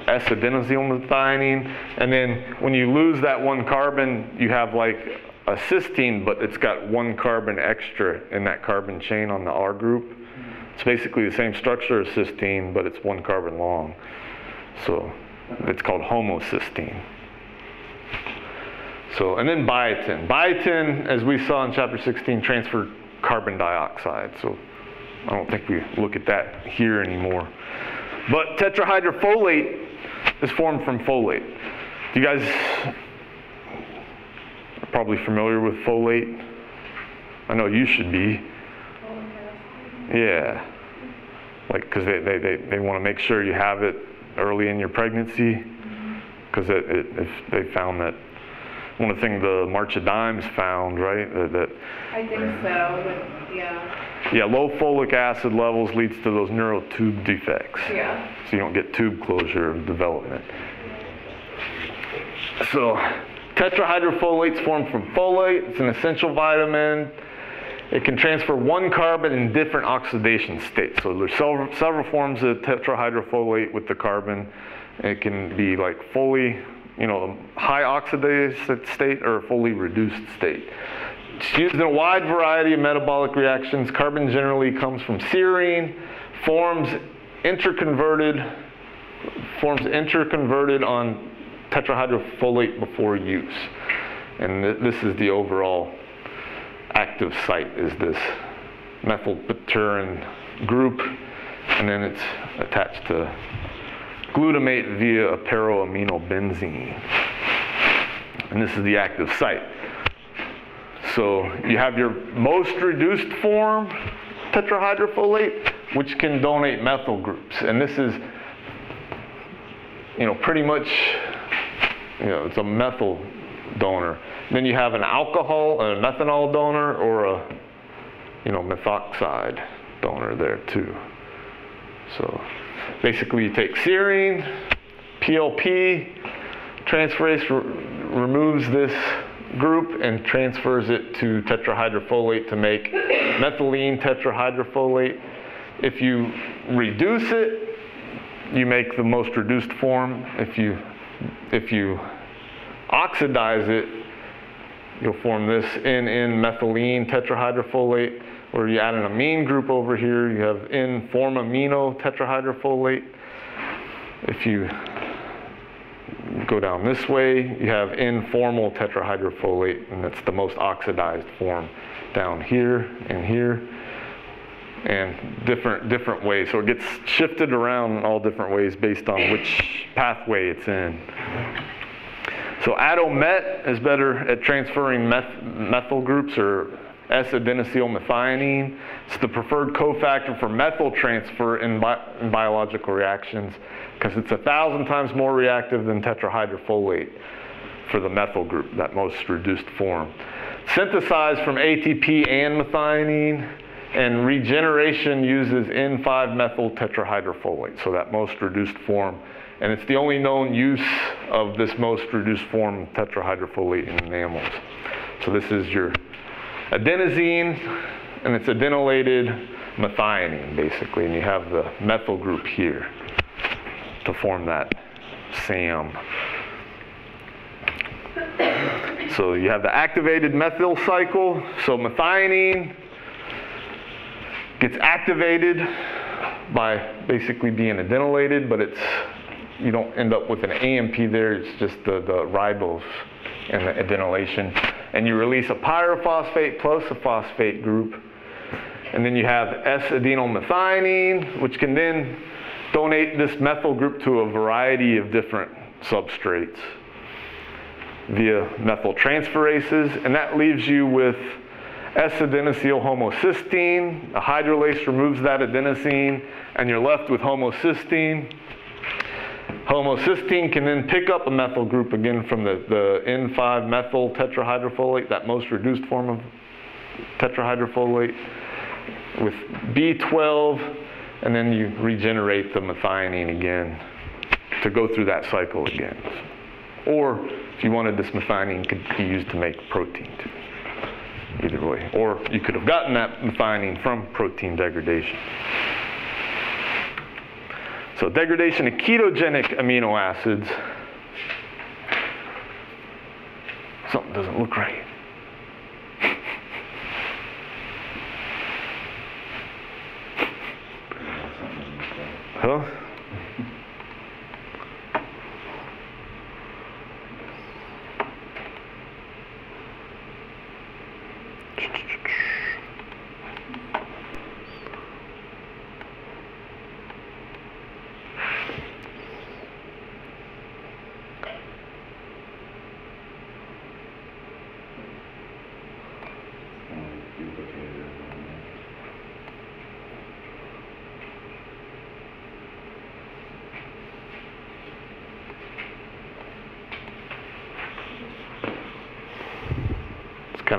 S-adenosylmethionine, and then when you lose that one carbon, you have like a cysteine, but it's got one carbon extra in that carbon chain on the R group. It's basically the same structure as cysteine, but it's one carbon long. So it's called homocysteine. So, and then biotin. Biotin, as we saw in chapter 16, transferred carbon dioxide. So I don't think we look at that here anymore. But tetrahydrofolate is formed from folate. You guys are probably familiar with folate. I know you should be. Yeah. because they want to make sure you have it early in your pregnancy, because if they found that, one of the things the March of Dimes found, right, that I think so, yeah. low folic acid levels leads to those neural tube defects. Yeah. So you don't get tube closure development. So tetrahydrofolates formed from folate. It's an essential vitamin. It can transfer one carbon in different oxidation states. So there's several forms of tetrahydrofolate with the carbon. It can be like fully, high oxidized state or fully reduced state. It's used in a wide variety of metabolic reactions. Carbon generally comes from serine, forms interconverted on tetrahydrofolate before use. And this is the overall active site, is this methylpyrin group, and then it's attached to glutamate via a para-aminobenzene. And this is the active site. So you have your most reduced form, tetrahydrofolate, which can donate methyl groups. And this is, pretty much, it's a methyl donor. Then you have an alcohol, a methanol donor, or a, methoxide donor there too. So basically you take serine, PLP, transferase removes this group and transfers it to tetrahydrofolate to make methylene tetrahydrofolate. If you reduce it, you make the most reduced form. If you oxidize it, you'll form this N-methylene tetrahydrofolate, or you add an amine group over here, you have N-formamino tetrahydrofolate. If you go down this way, you have N-formal tetrahydrofolate, and that's the most oxidized form down here and here, and different ways. So it gets shifted around in all different ways based on which pathway it's in. So Adomet is better at transferring methyl groups, or S-adenosylmethionine. It's the preferred cofactor for methyl transfer in biological reactions, because it's 1,000 times more reactive than tetrahydrofolate for the methyl group, that most reduced form. Synthesized from ATP and methionine, and regeneration uses N5-methyl tetrahydrofolate, so that most reduced form. And it's the only known use of this most reduced form tetrahydrofolate in mammals. So this is your adenosine, and it's adenylated methionine, basically, and you have the methyl group here to form that SAM. So you have the activated methyl cycle. So methionine gets activated by basically being adenylated, but you don't end up with an AMP there. It's just the ribose and the adenylation. And you release a pyrophosphate plus a phosphate group. And then you have S-adenylmethionine, which can then donate this methyl group to a variety of different substrates via methyl transferases. And that leaves you with S-adenosyl homocysteine. A hydrolase removes that adenosine, and you're left with homocysteine. Homocysteine can then pick up a methyl group again from the N5-methyl tetrahydrofolate, that most reduced form of tetrahydrofolate, with B12, and then you regenerate the methionine again to go through that cycle again. Or if you wanted, this methionine could be used to make protein too. Either way. Or you could have gotten that methionine from protein degradation. So degradation of ketogenic amino acids. Something doesn't look right. Huh?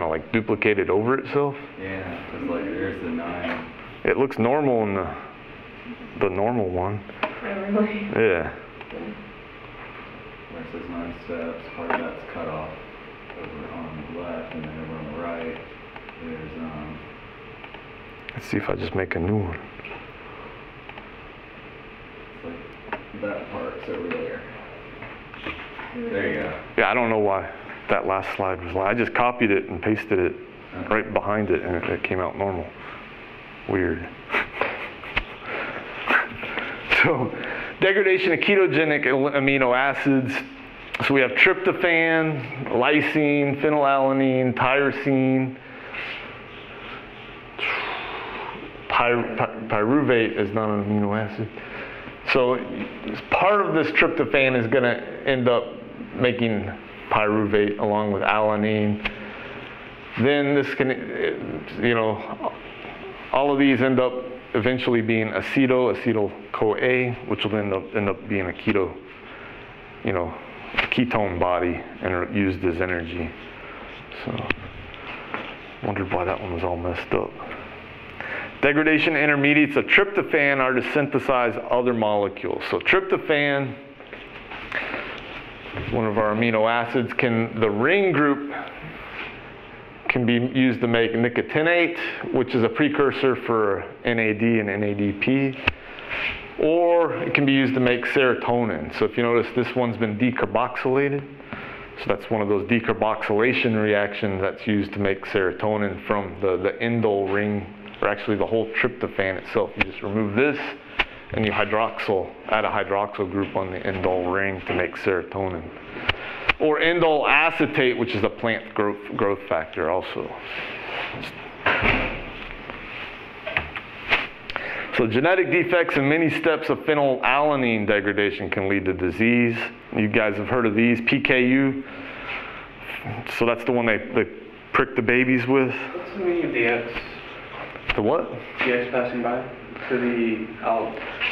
kind of like duplicated over itself. Yeah, because like there's the 9. It looks normal in the normal one. Oh, really? Yeah. Where it says 9 steps, part of that's cut off over on the left, and then over on the right, there's Let's see if I just make a new one. it's like that part's over there. There you go. Yeah, I don't know why that last slide was like. I just copied it and pasted it right behind it, and it came out normal. Weird. So, degradation of ketogenic amino acids. So we have tryptophan, lysine, phenylalanine, tyrosine. Pyruvate is not an amino acid. So part of this tryptophan is going to end up making pyruvate along with alanine. Then this can, all of these end up eventually being acetyl-CoA, which will end up being a ketone body and are used as energy. So wondered why that one was all messed up. Degradation intermediates of tryptophan are to synthesize other molecules. So tryptophan, one of our amino acids, the ring group can be used to make nicotinate, which is a precursor for NAD and NADP, or it can be used to make serotonin. So if you notice, this one's been decarboxylated. So that's one of those decarboxylation reactions that's used to make serotonin from the indole ring, or actually the whole tryptophan itself. You just remove this and you add a hydroxyl group on the indole ring to make serotonin. Or indole acetate, which is a plant growth factor also. So genetic defects in many steps of phenylalanine degradation can lead to disease. You guys have heard of these, PKU. So that's the one they prick the babies with. What's the meaning of the X? The what? The X passing by to the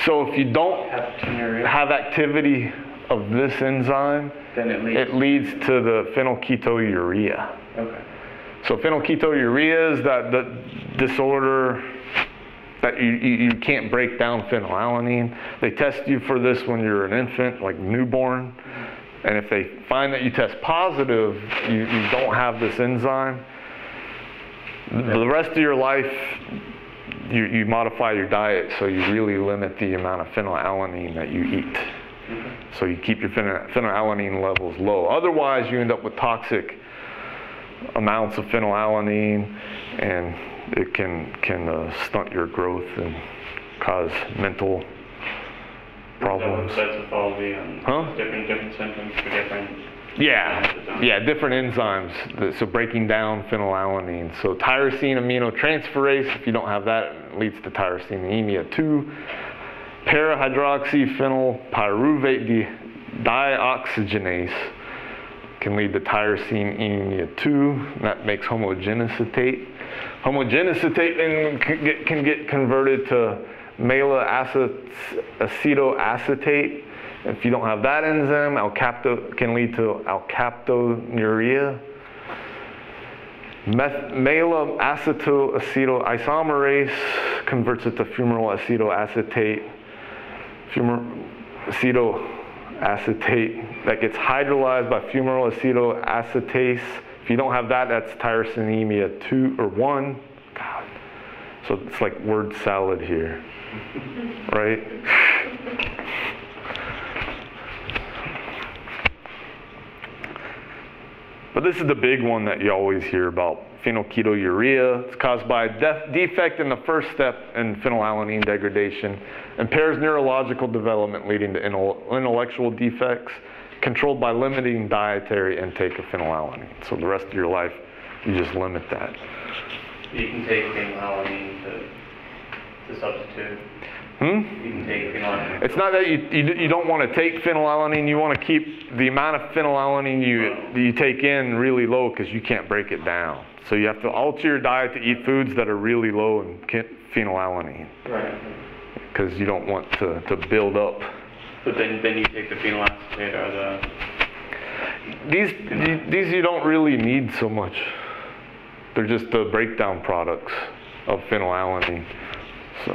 So if you don't alpha have activity of this enzyme, then it leads to the phenylketonuria. Okay. So phenylketonuria is that disorder that you can't break down phenylalanine. They test you for this when you're an infant, like newborn. And if they find that you test positive, you don't have this enzyme, the rest of your life, you modify your diet so you really limit the amount of phenylalanine that you eat. So you keep your phenylalanine levels low. Otherwise, you end up with toxic amounts of phenylalanine, and it can stunt your growth and cause mental problems. That's pathology and Huh? different symptoms for different. Yeah, different enzymes. So breaking down phenylalanine. So tyrosine aminotransferase, if you don't have that, it leads to tyrosinemia 2. Parahydroxyphenyl pyruvate dioxygenase can lead to tyrosinemia 2. That makes homogeneacetate. Homogeneacetate then can get converted to acetoacetate. If you don't have that enzyme, can lead to alkaptonuria. Acetoacetate converts it to fumarate acetoacetate. Acetoacetate that gets hydrolyzed by fumarate acetoacetate. If you don't have that, that's tyrosinemia 2 or 1. God. So it's like word salad here, right? But this is the big one that you always hear about, phenylketonuria. It's caused by a defect in the first step in phenylalanine degradation, impairs neurological development leading to intellectual defects, controlled by limiting dietary intake of phenylalanine. So the rest of your life, you just limit that. You can take phenylalanine to substitute. You can take phenylalanine. It's not that you don't want to take phenylalanine. You want to keep the amount of phenylalanine you take in really low because you can't break it down. So you have to alter your diet to eat foods that are really low in phenylalanine. Right. Because you don't want to build up. But then you take the phenylacetate or These you don't really need so much. They're just the breakdown products of phenylalanine. So.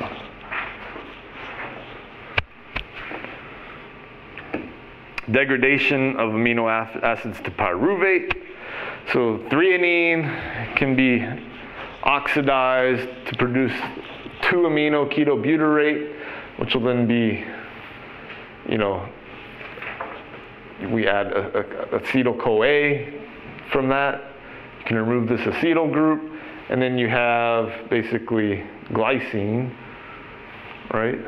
Degradation of amino acids to pyruvate. So threonine can be oxidized to produce 2-amino-ketobutyrate, which will then be, you know, we add acetyl-CoA from that. You can remove this acetyl group, and then you have basically glycine, right?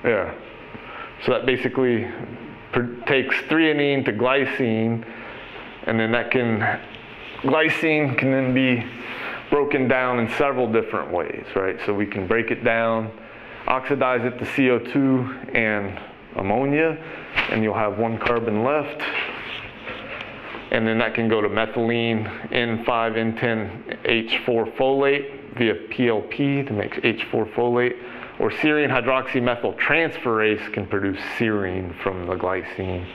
Yeah. So that basically takes threonine to glycine, and then glycine can then be broken down in several different ways, right? So we can break it down, oxidize it to CO2 and ammonia, and you'll have 1 carbon left. And then that can go to methylene N5-N10H4 folate via PLP to make H4 folate, or serine hydroxymethyl transferase can produce serine from the glycine.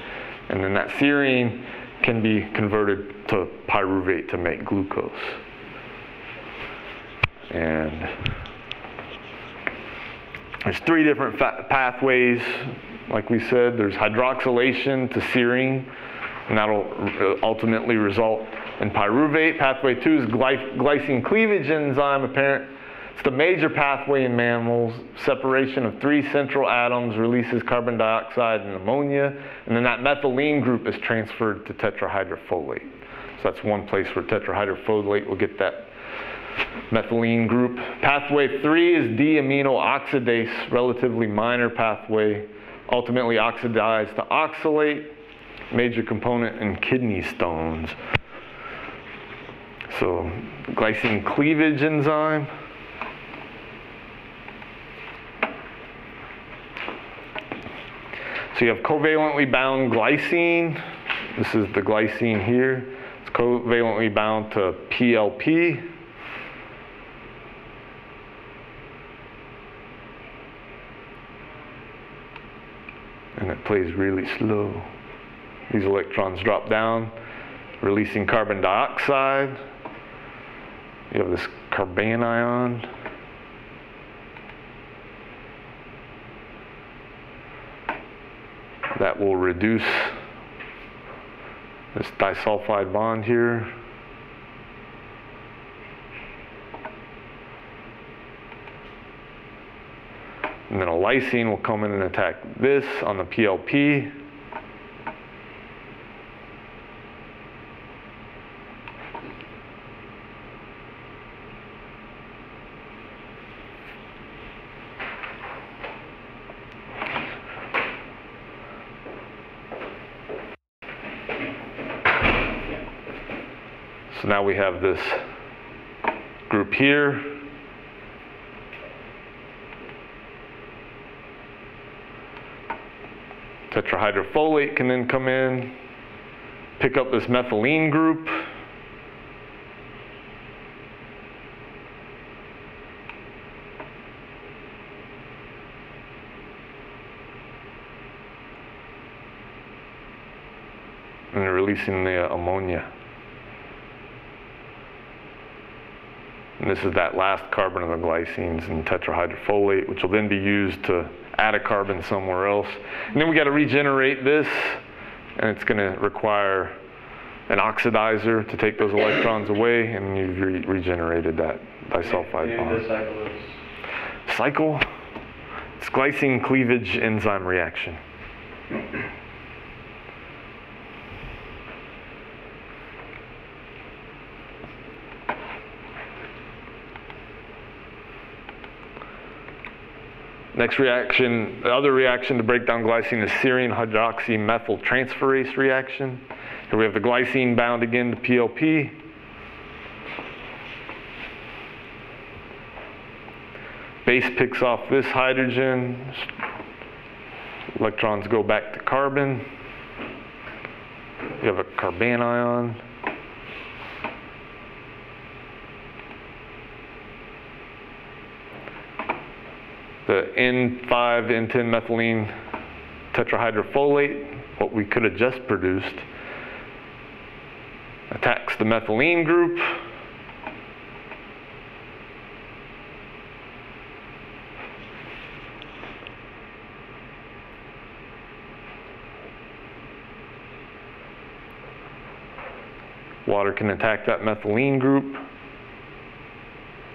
And then that serine can be converted to pyruvate to make glucose. And there's 3 different pathways. Like we said, there's hydroxylation to serine, and that'll ultimately result in pyruvate. Pathway 2 is glycine cleavage enzyme apparent. It's the major pathway in mammals. Separation of 3 central atoms releases carbon dioxide and ammonia, and then that methylene group is transferred to tetrahydrofolate. So that's one place where tetrahydrofolate will get that methylene group. Pathway 3 is D-amino oxidase, relatively minor pathway, ultimately oxidized to oxalate, major component in kidney stones. So glycine cleavage enzyme. So you have covalently bound glycine. This is the glycine here. It's covalently bound to PLP. And it plays really slow. These electrons drop down, releasing carbon dioxide. You have this carbanion. That will reduce this disulfide bond here. And then a lysine will come in and attack this on the PLP. So now we have this group here. Tetrahydrofolate can then come in, pick up this methylene group. And releasing the ammonia. And this is that last carbon of the glycines in tetrahydrofolate, which will then be used to add a carbon somewhere else. And then we got to regenerate this, and it's going to require an oxidizer to take those electrons away, and you've regenerated that disulfide bond. The cycle is? Cycle? It's glycine cleavage enzyme reaction. Next reaction, the other reaction to break down glycine is serine hydroxymethyl transferase reaction. Here we have the glycine bound again to PLP. Base picks off this hydrogen. Electrons go back to carbon. You have a carbanion. The N5-N10 methylene tetrahydrofolate, what we could have just produced, attacks the methylene group, Water can attack that methylene group,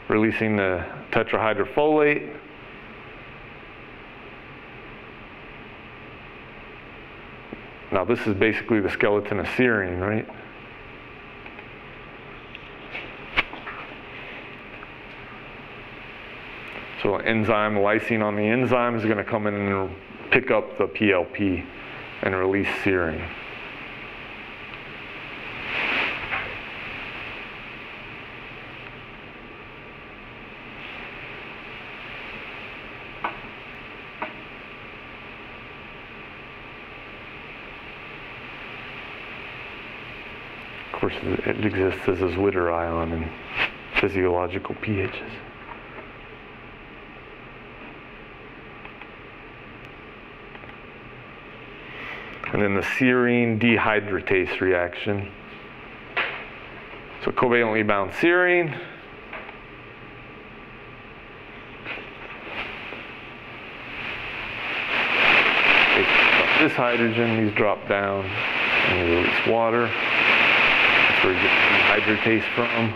releasing the tetrahydrofolate. Now this is basically the skeleton of serine, right? So enzyme lysine on the enzyme is going to come in and pick up the PLP and release serine. Of course, it exists as a Zwitter ion in physiological pHs. And then the serine dehydratase reaction. So covalently bound serine. This hydrogen, these drop down, and you release water. That's where you get the dehydratase from.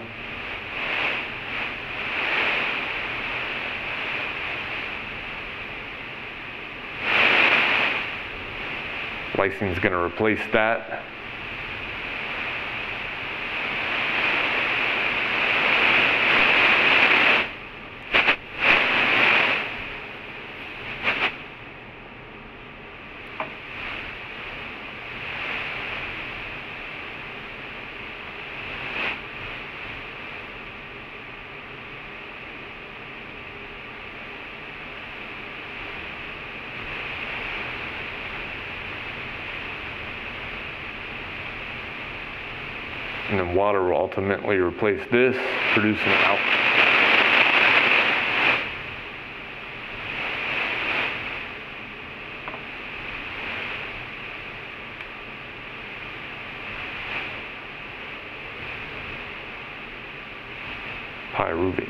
Lysine is going to replace that. And then water will ultimately replace this, producing alpha. Pyruvate.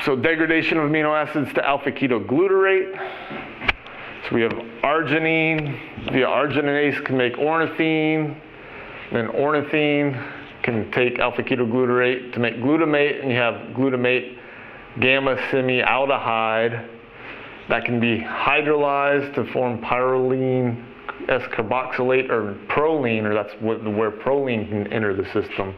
So degradation of amino acids to alpha-ketoglutarate. So we have arginine via arginase can make ornithine. Then ornithine can take alpha-ketoglutarate to make glutamate, and you have glutamate gamma semialdehyde that can be hydrolyzed to form pyrroline S-carboxylate or proline, or that's where proline can enter the system.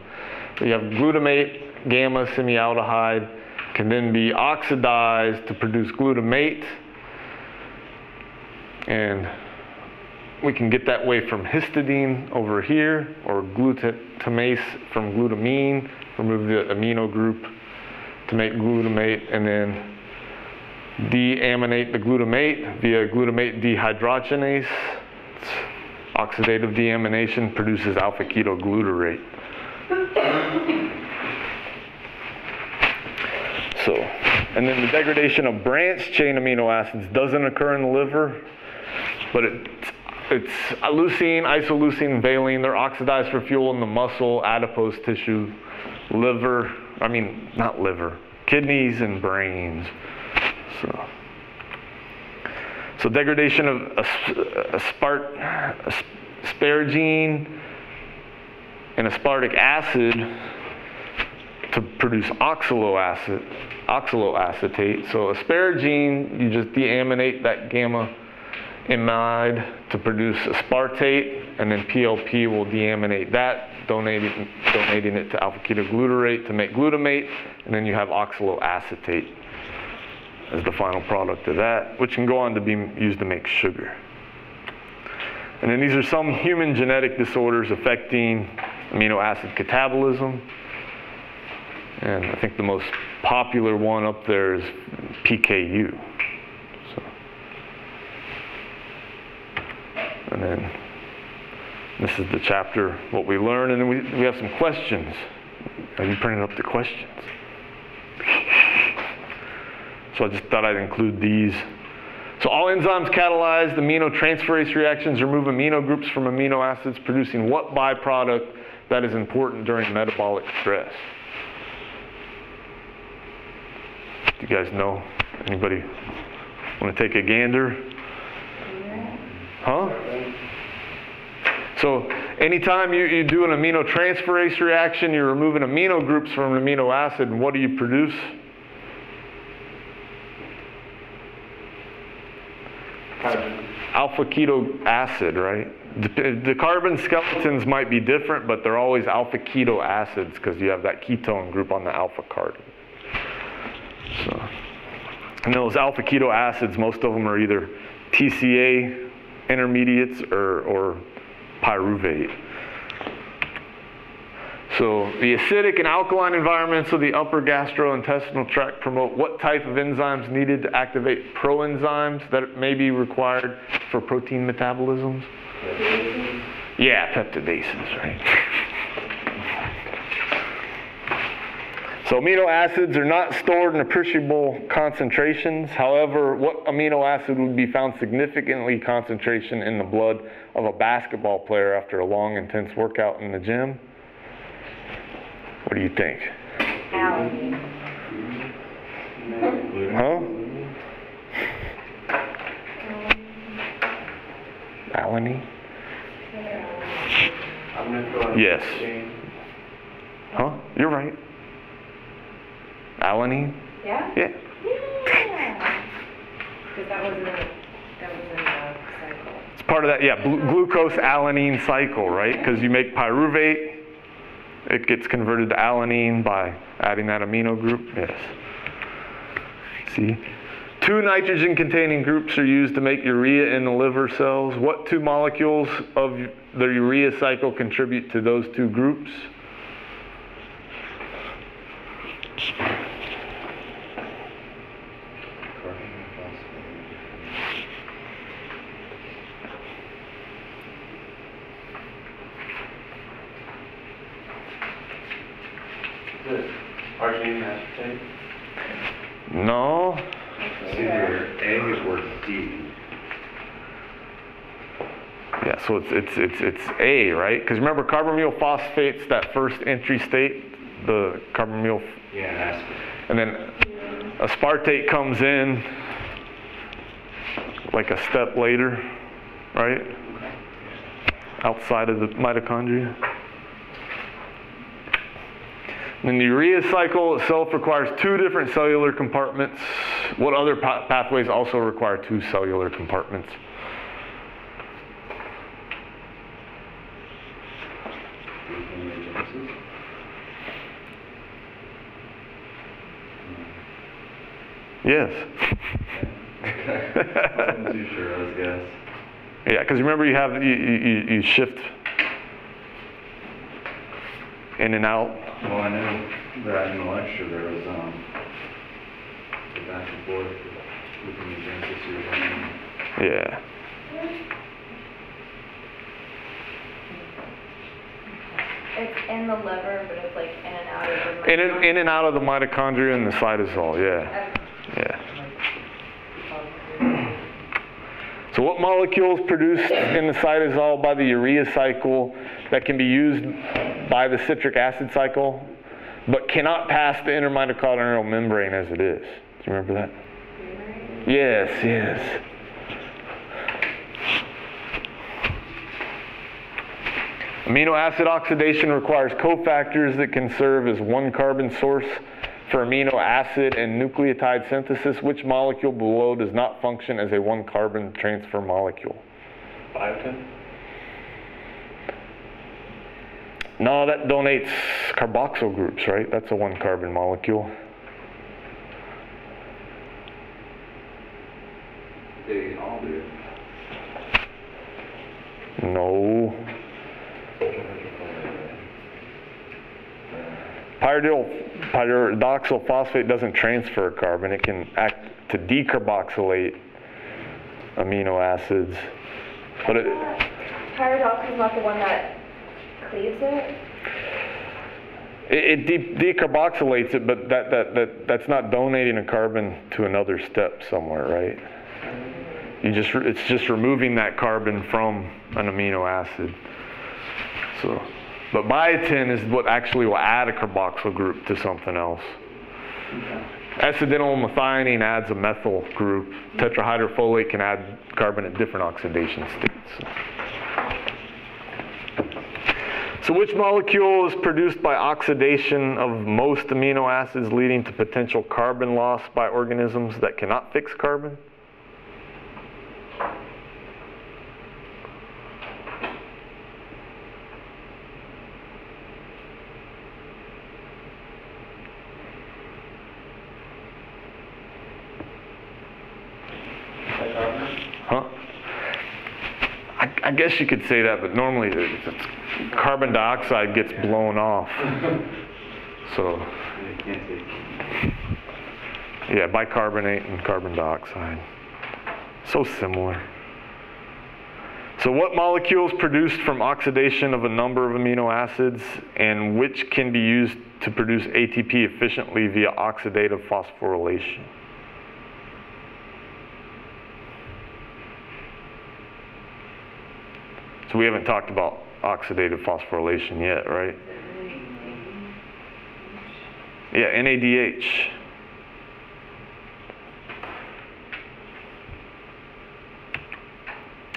So you have glutamate gamma semialdehyde can then be oxidized to produce glutamate, and we can get that way from histidine over here, or glutamase from glutamine, remove the amino group to make glutamate, and then deaminate the glutamate via glutamate dehydrogenase. Oxidative deamination produces alpha-ketoglutarate. So, and then the degradation of branched chain amino acids doesn't occur in the liver, but it's leucine, isoleucine, and valine. They're oxidized for fuel in the muscle, adipose tissue, liver, not liver, kidneys and brains. So degradation of asparagine and aspartic acid to produce oxaloacetate. So asparagine, you just deaminate that gamma amide to produce aspartate, and then PLP will deaminate that, donating it to alpha-ketoglutarate to make glutamate, and then you have oxaloacetate as the final product of that, which can go on to be used to make sugar. And then these are some human genetic disorders affecting amino acid catabolism. And I think the most popular one up there is PKU. And then this is the chapter, what we learn, and then we have some questions. Have you printed up the questions? So I just thought I'd include these. So all enzymes catalyze amino transferase reactions, remove amino groups from amino acids, producing what byproduct that is important during metabolic stress? Do you guys know? Anybody want to take a gander? Huh? So anytime you do an amino transferase reaction, you're removing amino groups from an amino acid, and what do you produce? Alpha keto acid, right? The carbon skeletons might be different, but they're always alpha keto acids because you have that ketone group on the alpha carbon. So, and those alpha keto acids, most of them are either TCA intermediates or pyruvate. So the acidic and alkaline environments of the upper gastrointestinal tract promote what type of enzymes needed to activate proenzymes that may be required for protein metabolisms? Yeah, peptidases, right? So amino acids are not stored in appreciable concentrations. However, what amino acid would be found significantly concentration in the blood of a basketball player after a long, intense workout in the gym? What do you think? Alanine. Huh? Alanine? I'm gonna throw in Yes. Jane. Huh? You're right. Alanine? Yeah? Yeah. Yeah. Because that was in the cycle. It's part of that, yeah, glucose-alanine cycle, right? Because you make pyruvate, it gets converted to alanine by adding that amino group. Yes. See? 2 nitrogen-containing groups are used to make urea in the liver cells. What 2 molecules of the urea cycle contribute to those 2 groups? Arginine and aspartate? No. It's either A or D. Yeah, so it's A, right? Because remember, carbonyl phosphate's that first entry state, the carbonyl, Yeah, and then aspartate comes in like a step later, right? Outside of the mitochondria. And the urea cycle itself requires 2 different cellular compartments. What other pathways also require 2 cellular compartments? Yes. I wasn't too sure, I was guess. Yeah, because remember you shift in and out. Well, I know that in the lecture there was the back and forth with the genesis you were running. Yeah. It's in the liver, but it's like in and out of the In and out of the mitochondria and the cytosol, yeah. Yeah. So what molecules produced in the cytosol by the urea cycle that can be used by the citric acid cycle, but cannot pass the intermitochondrial membrane as it is? Do you remember that? Yes, yes. Amino acid oxidation requires cofactors that can serve as 1 carbon source for amino acid and nucleotide synthesis. Which molecule below does not function as a 1 carbon transfer molecule? Biotin? No, that donates carboxyl groups, right? That's a 1 carbon molecule. They all do. No. Pyridoxal phosphate doesn't transfer a carbon. It can act to decarboxylate amino acids. But Pyridoxal is not the one that cleaves it? it decarboxylates it, but that's not donating a carbon to another step somewhere, right? It's just removing that carbon from an amino acid. So, but biotin is what actually will add a carboxyl group to something else. Acetyl methionine adds a methyl group. Tetrahydrofolate can add carbon at different oxidation states. So which molecule is produced by oxidation of most amino acids, leading to potential carbon loss by organisms that cannot fix carbon? Huh? I guess you could say that, but normally carbon dioxide gets blown off. So, yeah, bicarbonate and carbon dioxide. So similar. So what molecules produced from oxidation of a number of amino acids, and which can be used to produce ATP efficiently via oxidative phosphorylation? So we haven't talked about oxidative phosphorylation yet, right? Yeah, NADH.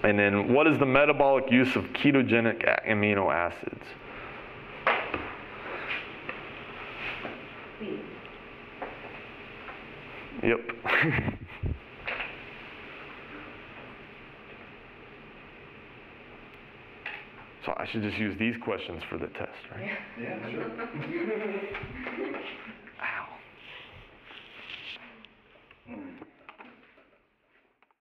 And then what is the metabolic use of ketogenic amino acids? Yep. So I should just use these questions for the test, right? Yeah, sure.